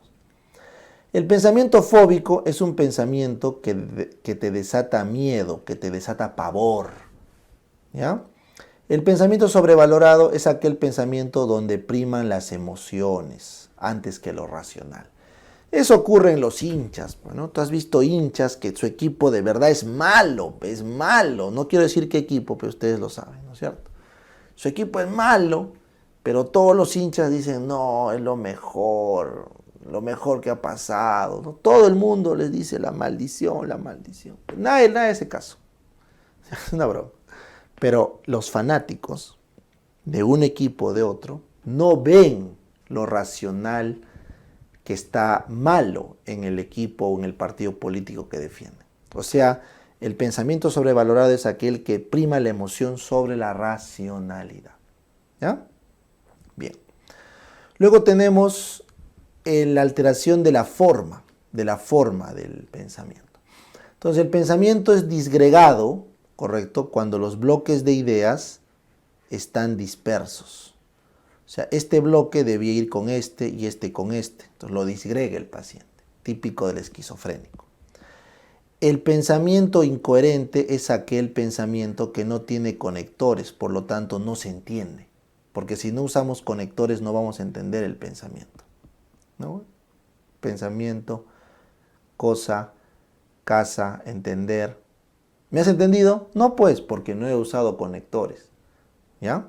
El pensamiento fóbico es un pensamiento que te desata miedo, que te desata pavor. ¿Ya? El pensamiento sobrevalorado es aquel pensamiento donde priman las emociones antes que lo racional. Eso ocurre en los hinchas, ¿no? Tú has visto hinchas que su equipo de verdad es malo, es malo. No quiero decir qué equipo, pero ustedes lo saben, ¿no es cierto? Su equipo es malo, pero todos los hinchas dicen, no, es lo mejor que ha pasado, ¿no? Todo el mundo les dice la maldición, la maldición. Nadie hace caso. Es una broma. Pero los fanáticos de un equipo o de otro no ven lo racional que está malo en el equipo o en el partido político que defienden. O sea, el pensamiento sobrevalorado es aquel que prima la emoción sobre la racionalidad. ¿Ya? Bien. Luego tenemos la alteración de la forma del pensamiento. Entonces, el pensamiento es disgregado, ¿correcto?, cuando los bloques de ideas están dispersos. O sea, este bloque debía ir con este y este con este. Entonces lo disgrega el paciente, típico del esquizofrénico. El pensamiento incoherente es aquel pensamiento que no tiene conectores, por lo tanto no se entiende. Porque si no usamos conectores no vamos a entender el pensamiento, ¿no? Pensamiento, cosa, casa, entender. ¿Me has entendido? No, pues, porque no he usado conectores. ¿Ya?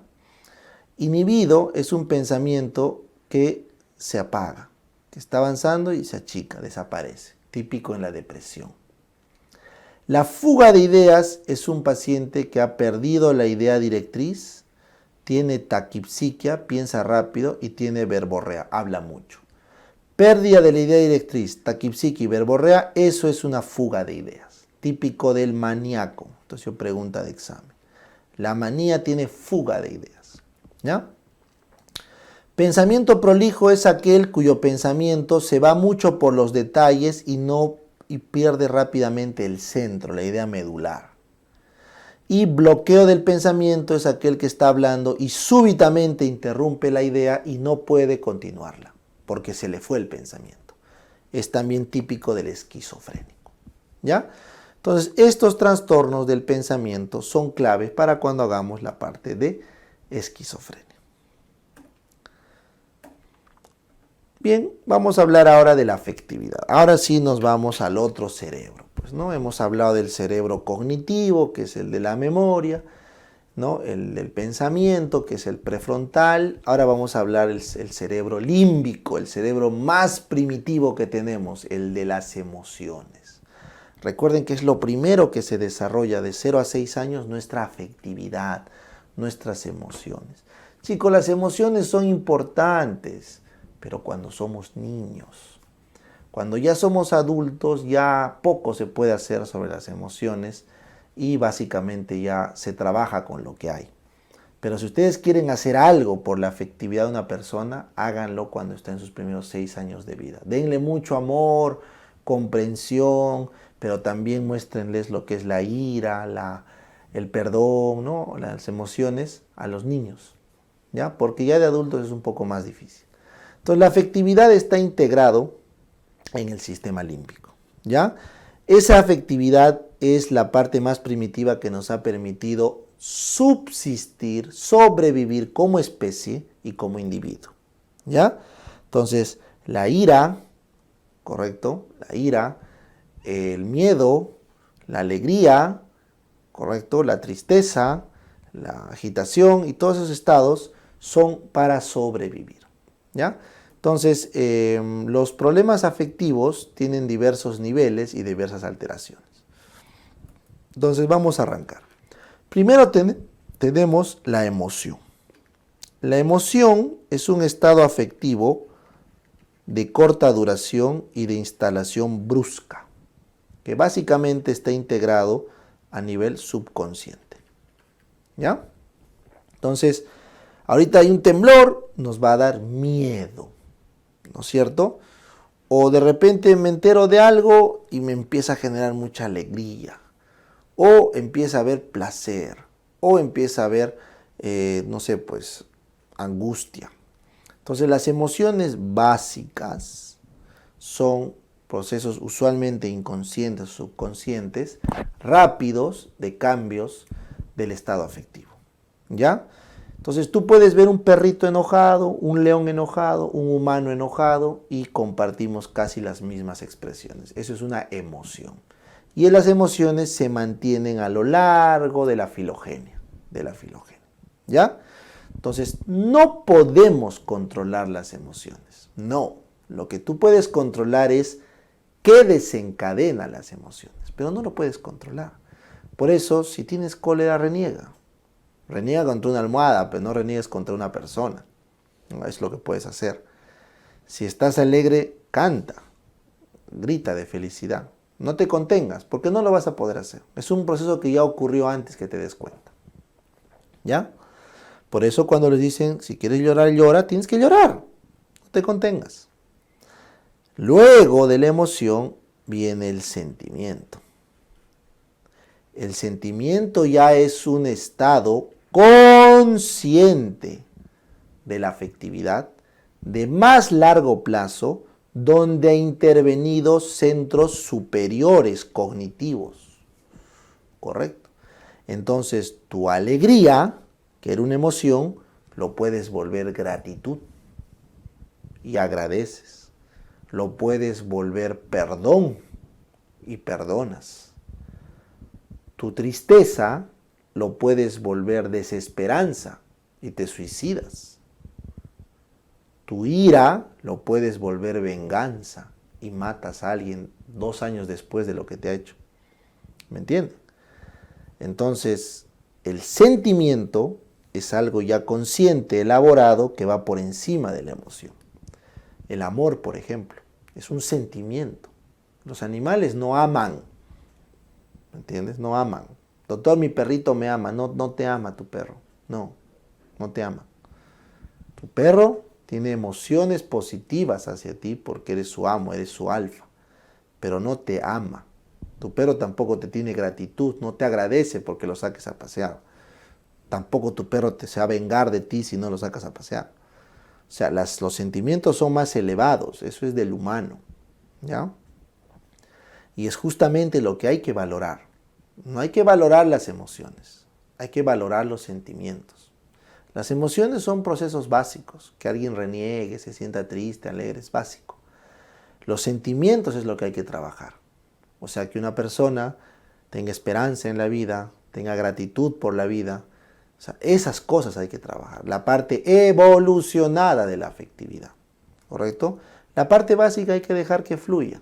Inhibido es un pensamiento que se apaga, que está avanzando y se achica, desaparece, típico en la depresión. La fuga de ideas es un paciente que ha perdido la idea directriz, tiene taquipsiquia, piensa rápido y tiene verborrea, habla mucho. Pérdida de la idea directriz, taquipsiquia y verborrea, eso es una fuga de ideas, típico del maníaco. Entonces yo pregunta de examen. La manía tiene fuga de ideas. ¿Ya? Pensamiento prolijo es aquel cuyo pensamiento se va mucho por los detalles y pierde rápidamente el centro, la idea medular. Y bloqueo del pensamiento es aquel que está hablando y súbitamente interrumpe la idea y no puede continuarla, porque se le fue el pensamiento. Es también típico del esquizofrénico. ¿Ya? Entonces, estos trastornos del pensamiento son claves para cuando hagamos la parte de esquizofrenia. Bien, vamos a hablar ahora de la afectividad. Ahora sí nos vamos al otro cerebro. Pues, ¿no? Hemos hablado del cerebro cognitivo, que es el de la memoria, ¿no? El del pensamiento, que es el prefrontal. Ahora vamos a hablar el cerebro límbico, el cerebro más primitivo que tenemos, el de las emociones. Recuerden que es lo primero que se desarrolla de 0 a 6 años, nuestra afectividad, nuestras emociones. Chicos, las emociones son importantes, pero cuando somos niños. Cuando ya somos adultos, ya poco se puede hacer sobre las emociones y básicamente ya se trabaja con lo que hay. Pero si ustedes quieren hacer algo por la afectividad de una persona, háganlo cuando está en sus primeros 6 años de vida. Denle mucho amor, comprensión, pero también muéstrenles lo que es la ira, el perdón, ¿no? Las emociones a los niños, ¿ya? Porque ya de adultos es un poco más difícil. Entonces la afectividad está integrado en el sistema límbico, ¿ya? Esa afectividad es la parte más primitiva que nos ha permitido subsistir, sobrevivir como especie y como individuo, ¿ya? Entonces la ira, ¿correcto? La ira, el miedo, la alegría, ¿correcto? La tristeza, la agitación y todos esos estados son para sobrevivir, ¿ya? Entonces, los problemas afectivos tienen diversos niveles y diversas alteraciones. Entonces, vamos a arrancar. Primero tenemos la emoción. La emoción es un estado afectivo de corta duración y de instalación brusca, que básicamente está integrado a nivel subconsciente. ¿Ya? Entonces, ahorita hay un temblor, nos va a dar miedo, ¿no es cierto? O de repente me entero de algo y me empieza a generar mucha alegría. O empieza a haber placer. O empieza a haber, no sé, pues, angustia. Entonces las emociones básicas son procesos usualmente inconscientes o subconscientes, rápidos de cambios del estado afectivo. ¿Ya? Entonces tú puedes ver un perrito enojado, un león enojado, un humano enojado y compartimos casi las mismas expresiones. Eso es una emoción. Y las emociones se mantienen a lo largo de la filogenia. ¿Ya? Entonces no podemos controlar las emociones. No. Lo que tú puedes controlar es qué desencadena las emociones. Pero no lo puedes controlar. Por eso, si tienes cólera, reniega. Reniega contra una almohada, pero no reniegues contra una persona. Es lo que puedes hacer. Si estás alegre, canta. Grita de felicidad. No te contengas, porque no lo vas a poder hacer. Es un proceso que ya ocurrió antes que te des cuenta. ¿Ya? Por eso cuando les dicen, si quieres llorar, llora, tienes que llorar. No te contengas. Luego de la emoción viene el sentimiento. El sentimiento ya es un estado consciente de la afectividad de más largo plazo, donde ha intervenido centros superiores cognitivos. ¿Correcto? Entonces, tu alegría, que era una emoción, lo puedes volver gratitud y agradeces. Lo puedes volver perdón y perdonas. Tu tristeza lo puedes volver desesperanza y te suicidas. Tu ira lo puedes volver venganza y matas a alguien 2 años después de lo que te ha hecho. ¿Me entienden? Entonces, el sentimiento es algo ya consciente, elaborado, que va por encima de la emoción. El amor, por ejemplo, es un sentimiento. Los animales no aman. ¿Me entiendes? No aman. Doctor, mi perrito me ama. No, no te ama tu perro. No, no te ama. Tu perro tiene emociones positivas hacia ti porque eres su amo, eres su alfa. Pero no te ama. Tu perro tampoco te tiene gratitud, no te agradece porque lo saques a pasear. Tampoco tu perro se va a vengar de ti si no lo sacas a pasear. O sea, los sentimientos son más elevados. Eso es del humano. ¿Ya? Y es justamente lo que hay que valorar. No hay que valorar las emociones, hay que valorar los sentimientos. Las emociones son procesos básicos. Que alguien reniegue, se sienta triste, alegre, es básico. Los sentimientos es lo que hay que trabajar. O sea, que una persona tenga esperanza en la vida, tenga gratitud por la vida. O sea, esas cosas hay que trabajar. La parte evolucionada de la afectividad. ¿Correcto? La parte básica hay que dejar que fluya.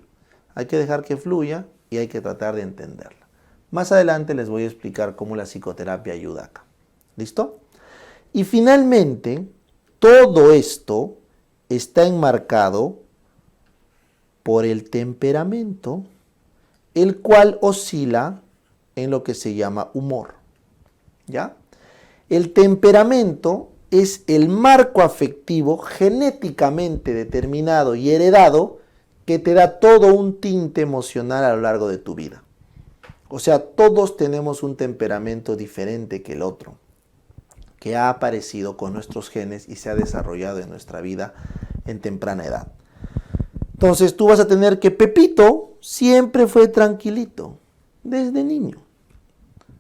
Hay que dejar que fluya y hay que tratar de entenderla. Más adelante les voy a explicar cómo la psicoterapia ayuda acá. ¿Listo? Y finalmente, todo esto está enmarcado por el temperamento, el cual oscila en lo que se llama humor. ¿Ya? El temperamento es el marco afectivo genéticamente determinado y heredado que te da todo un tinte emocional a lo largo de tu vida. O sea, todos tenemos un temperamento diferente que el otro, que ha aparecido con nuestros genes y se ha desarrollado en nuestra vida en temprana edad. Entonces tú vas a tener que Pepito siempre fue tranquilito, desde niño.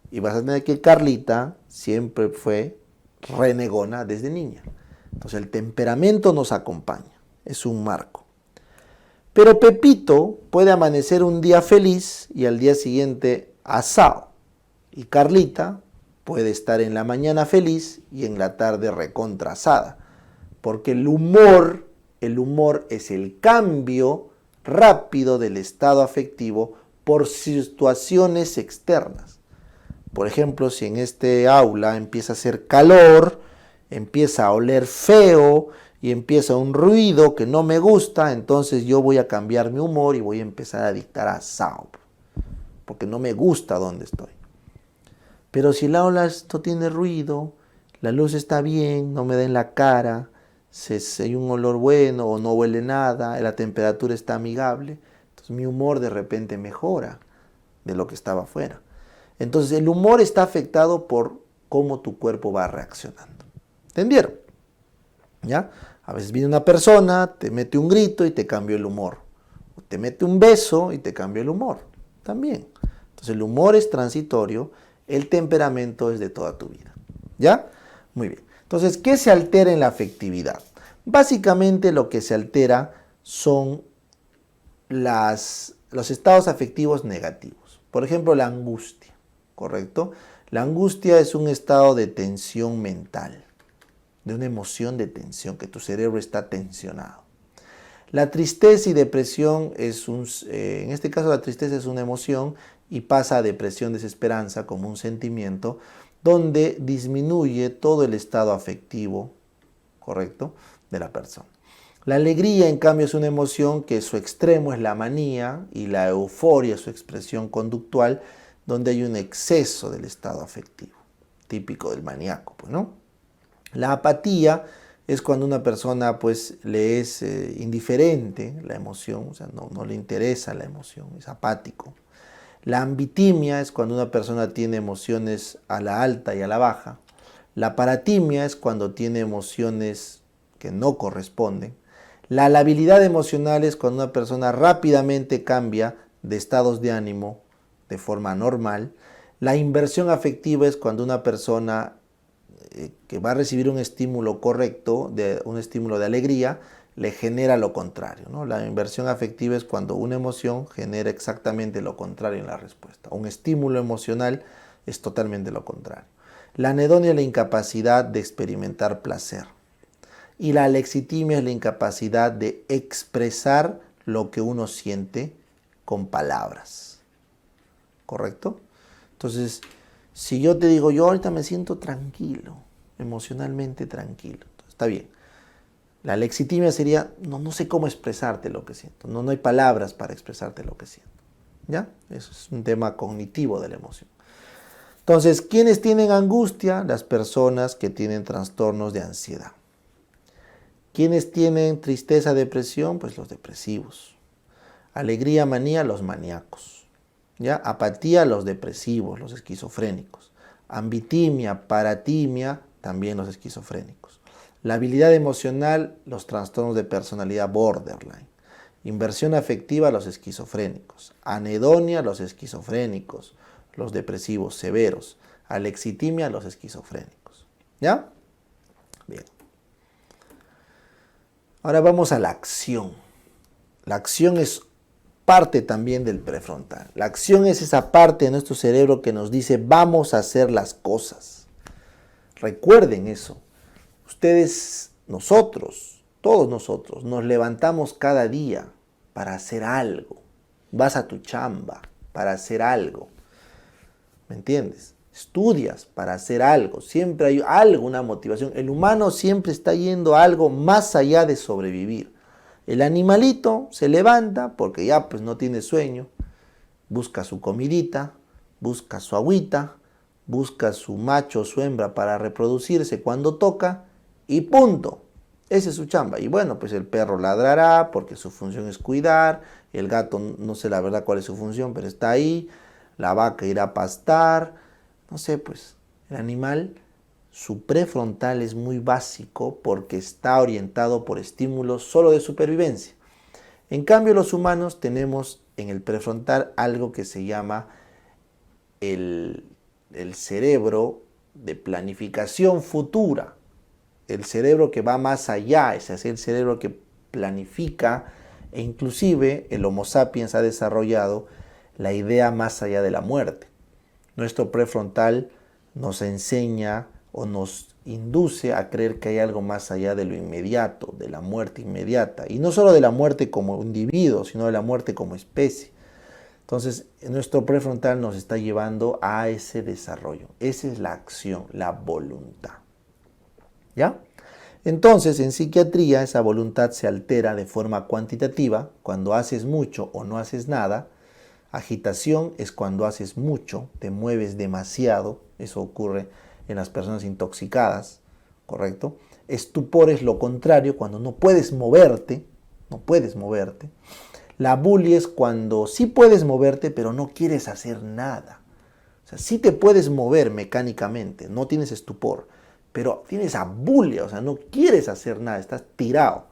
Y vas a tener que Carlita siempre fue renegona desde niña. Entonces el temperamento nos acompaña, es un marco. Pero Pepito puede amanecer un día feliz y al día siguiente asado. Y Carlita puede estar en la mañana feliz y en la tarde recontra asada. Porque el humor es el cambio rápido del estado afectivo por situaciones externas. Por ejemplo, si en este aula empieza a hacer calor, empieza a oler feo y empieza un ruido que no me gusta, entonces yo voy a cambiar mi humor y voy a empezar a dictar asado, porque no me gusta donde estoy. Pero si el aula esto tiene ruido, la luz está bien, no me da en la cara, si hay un olor bueno o no huele nada, la temperatura está amigable, entonces mi humor de repente mejora de lo que estaba afuera. Entonces el humor está afectado por cómo tu cuerpo va reaccionando. ¿Entendieron? ¿Ya? A veces viene una persona, te mete un grito y te cambia el humor. O te mete un beso y te cambia el humor. También. Entonces el humor es transitorio, el temperamento es de toda tu vida. ¿Ya? Muy bien. Entonces, ¿qué se altera en la afectividad? Básicamente lo que se altera son los estados afectivos negativos. Por ejemplo, la angustia, ¿correcto? La angustia es un estado de tensión mental, de una emoción de tensión, que tu cerebro está tensionado. La tristeza y depresión en este caso la tristeza es una emoción y pasa a depresión, desesperanza como un sentimiento donde disminuye todo el estado afectivo, ¿correcto?, de la persona. La alegría, en cambio, es una emoción que su extremo es la manía y la euforia es su expresión conductual, donde hay un exceso del estado afectivo, típico del maníaco, pues, ¿no? La apatía es cuando una persona pues le es indiferente la emoción, o sea, no le interesa la emoción, es apático. La ambitimia es cuando una persona tiene emociones a la alta y a la baja. La paratimia es cuando tiene emociones que no corresponden. La labilidad emocional es cuando una persona rápidamente cambia de estados de ánimo de forma normal. La inversión afectiva es cuando una persona que va a recibir un estímulo correcto, un estímulo de alegría, le genera lo contrario, ¿no? La inversión afectiva es cuando una emoción genera exactamente lo contrario en la respuesta. Un estímulo emocional es totalmente lo contrario. La anedonia es la incapacidad de experimentar placer. Y la alexitimia es la incapacidad de expresar lo que uno siente con palabras. ¿Correcto? Entonces, si yo te digo, yo ahorita me siento tranquilo, emocionalmente tranquilo, está bien. La lexitimia sería, no sé cómo expresarte lo que siento, no hay palabras para expresarte lo que siento. ¿Ya? Eso es un tema cognitivo de la emoción. Entonces, ¿quiénes tienen angustia? Las personas que tienen trastornos de ansiedad. ¿Quiénes tienen tristeza, depresión? Pues los depresivos. Alegría, manía, los maníacos. ¿Ya? Apatía, los depresivos, los esquizofrénicos. Ambitimia, paratimia, también los esquizofrénicos. La habilidad emocional, los trastornos de personalidad borderline. Inversión afectiva, los esquizofrénicos. Anedonia, los esquizofrénicos, los depresivos severos. Alexitimia, los esquizofrénicos. ¿Ya? Bien. Ahora vamos a la acción. La acción es parte también del prefrontal. La acción es esa parte de nuestro cerebro que nos dice vamos a hacer las cosas. Recuerden eso. Ustedes, nosotros, todos nosotros, nos levantamos cada día para hacer algo. Vas a tu chamba para hacer algo. ¿Me entiendes? Estudias para hacer algo. Siempre hay algo, una motivación. El humano siempre está yendo a algo más allá de sobrevivir. El animalito se levanta porque ya pues no tiene sueño, busca su comidita, busca su agüita, busca su macho o su hembra para reproducirse cuando toca y punto. Esa es su chamba. Y bueno, pues el perro ladrará porque su función es cuidar, el gato no sé la verdad cuál es su función, pero está ahí, la vaca irá a pastar, no sé, pues el animal, su prefrontal es muy básico porque está orientado por estímulos solo de supervivencia. En cambio, los humanos tenemos en el prefrontal algo que se llama el cerebro de planificación futura. El cerebro que va más allá, es decir, el cerebro que planifica, e inclusive el Homo sapiens ha desarrollado la idea más allá de la muerte. Nuestro prefrontal nos enseña o nos induce a creer que hay algo más allá de lo inmediato, de la muerte inmediata. Y no solo de la muerte como individuo, sino de la muerte como especie. Entonces, nuestro prefrontal nos está llevando a ese desarrollo. Esa es la acción, la voluntad. ¿Ya? Entonces, en psiquiatría, esa voluntad se altera de forma cuantitativa cuando haces mucho o no haces nada. Agitación es cuando haces mucho, te mueves demasiado, eso ocurre en las personas intoxicadas, ¿correcto? Estupor es lo contrario, cuando no puedes moverte, no puedes moverte. La bulia es cuando sí puedes moverte, pero no quieres hacer nada. O sea, sí te puedes mover mecánicamente, no tienes estupor, pero tienes abulia, o sea, no quieres hacer nada, estás tirado.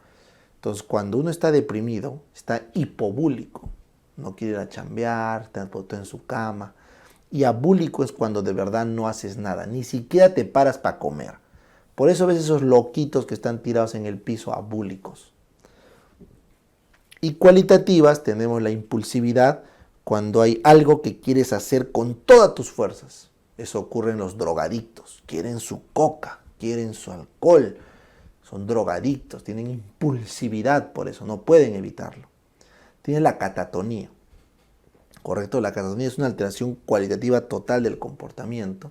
Entonces, cuando uno está deprimido, está hipobúlico. No quiere ir a chambear, está en su cama. Y abúlico es cuando de verdad no haces nada, ni siquiera te paras para comer. Por eso ves esos loquitos que están tirados en el piso abúlicos. Y cualitativas tenemos la impulsividad cuando hay algo que quieres hacer con todas tus fuerzas. Eso ocurre en los drogadictos. Quieren su coca, quieren su alcohol. Son drogadictos, tienen impulsividad por eso, no pueden evitarlo. Tienen la catatonía. Correcto, la catatonía es una alteración cualitativa total del comportamiento,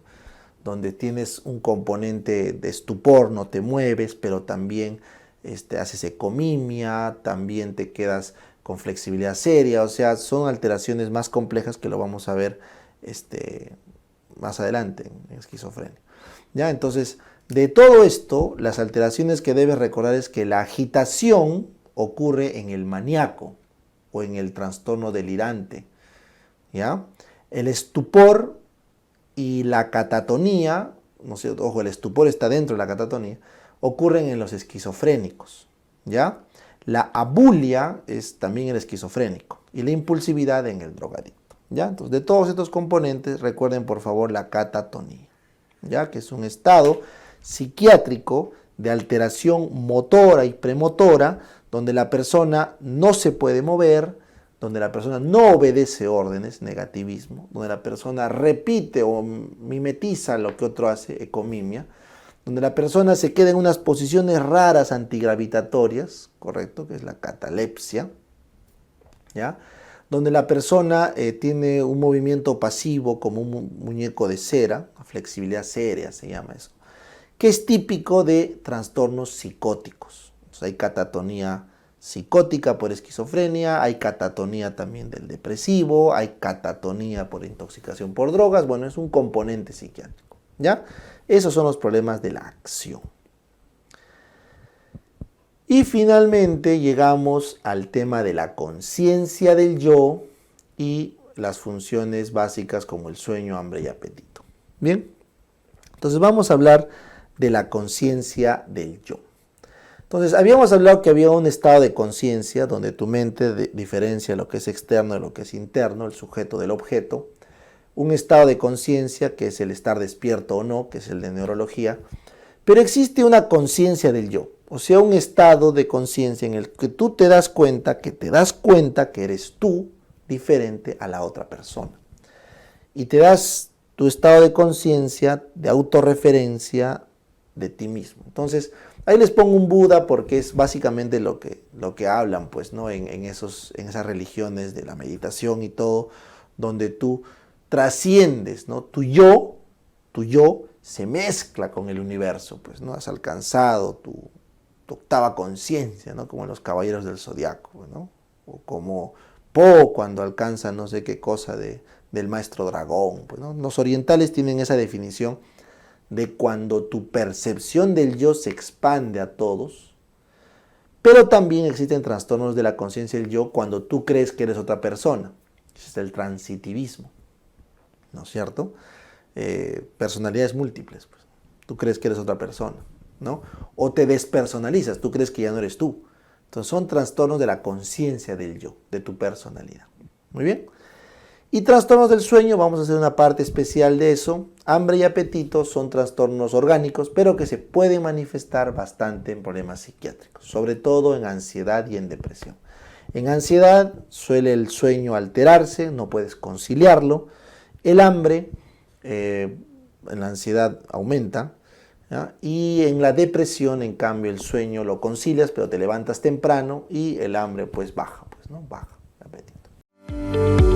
donde tienes un componente de estupor, no te mueves, pero también haces ecomimia, también te quedas con flexibilidad seria, o sea, son alteraciones más complejas que lo vamos a ver más adelante en esquizofrenia. ¿Ya? Entonces, de todo esto, las alteraciones que debes recordar es que la agitación ocurre en el maníaco o en el trastorno delirante, ¿ya? El estupor y la catatonía, no sé, ojo, el estupor está dentro de la catatonía, ocurren en los esquizofrénicos, ¿ya? La abulia es también el esquizofrénico y la impulsividad en el drogadicto, ¿ya? Entonces, de todos estos componentes, recuerden por favor la catatonía, ¿ya? Que es un estado psiquiátrico de alteración motora y premotora, donde la persona no se puede mover, donde la persona no obedece órdenes, negativismo, donde la persona repite o mimetiza lo que otro hace, ecomimia, donde la persona se queda en unas posiciones raras antigravitatorias, correcto, que es la catalepsia, ¿ya? Donde la persona tiene un movimiento pasivo como un muñeco de cera, flexibilidad seria se llama eso, que es típico de trastornos psicóticos. Entonces, hay catatonía psicótica por esquizofrenia, hay catatonía también del depresivo, hay catatonía por intoxicación por drogas, bueno, es un componente psiquiátrico, ¿ya? Esos son los problemas de la acción. Y finalmente llegamos al tema de la conciencia del yo y las funciones básicas como el sueño, hambre y apetito. Bien, entonces vamos a hablar de la conciencia del yo. Entonces, habíamos hablado que había un estado de conciencia donde tu mente diferencia lo que es externo de lo que es interno, el sujeto del objeto. Un estado de conciencia que es el estar despierto o no, que es el de neurología. Pero existe una conciencia del yo, o sea, un estado de conciencia en el que tú te das cuenta que eres tú diferente a la otra persona. Y te das tu estado de conciencia, de autorreferencia de ti mismo. Entonces, ahí les pongo un Buda porque es básicamente lo que hablan, pues, ¿no? en esas religiones de la meditación y todo, donde tú trasciendes, ¿no? Tu yo se mezcla con el universo, pues, ¿no? Has alcanzado tu octava conciencia, ¿no? Como los caballeros del zodiaco, ¿no? O como Po cuando alcanza no sé qué cosa del maestro dragón, pues, ¿no? Los orientales tienen esa definición de cuando tu percepción del yo se expande a todos, pero también existen trastornos de la conciencia del yo cuando tú crees que eres otra persona. Ese es el transitivismo, ¿no es cierto? Personalidades múltiples, pues. Tú crees que eres otra persona, ¿no? O te despersonalizas, tú crees que ya no eres tú. Entonces son trastornos de la conciencia del yo, de tu personalidad. Muy bien. Y trastornos del sueño, vamos a hacer una parte especial de eso. Hambre y apetito son trastornos orgánicos, pero que se pueden manifestar bastante en problemas psiquiátricos, sobre todo en ansiedad y en depresión. En ansiedad suele el sueño alterarse, no puedes conciliarlo. El hambre en la ansiedad aumenta, ¿ya? Y en la depresión, en cambio, el sueño lo concilias, pero te levantas temprano y el hambre pues baja, pues, ¿no? Baja el apetito.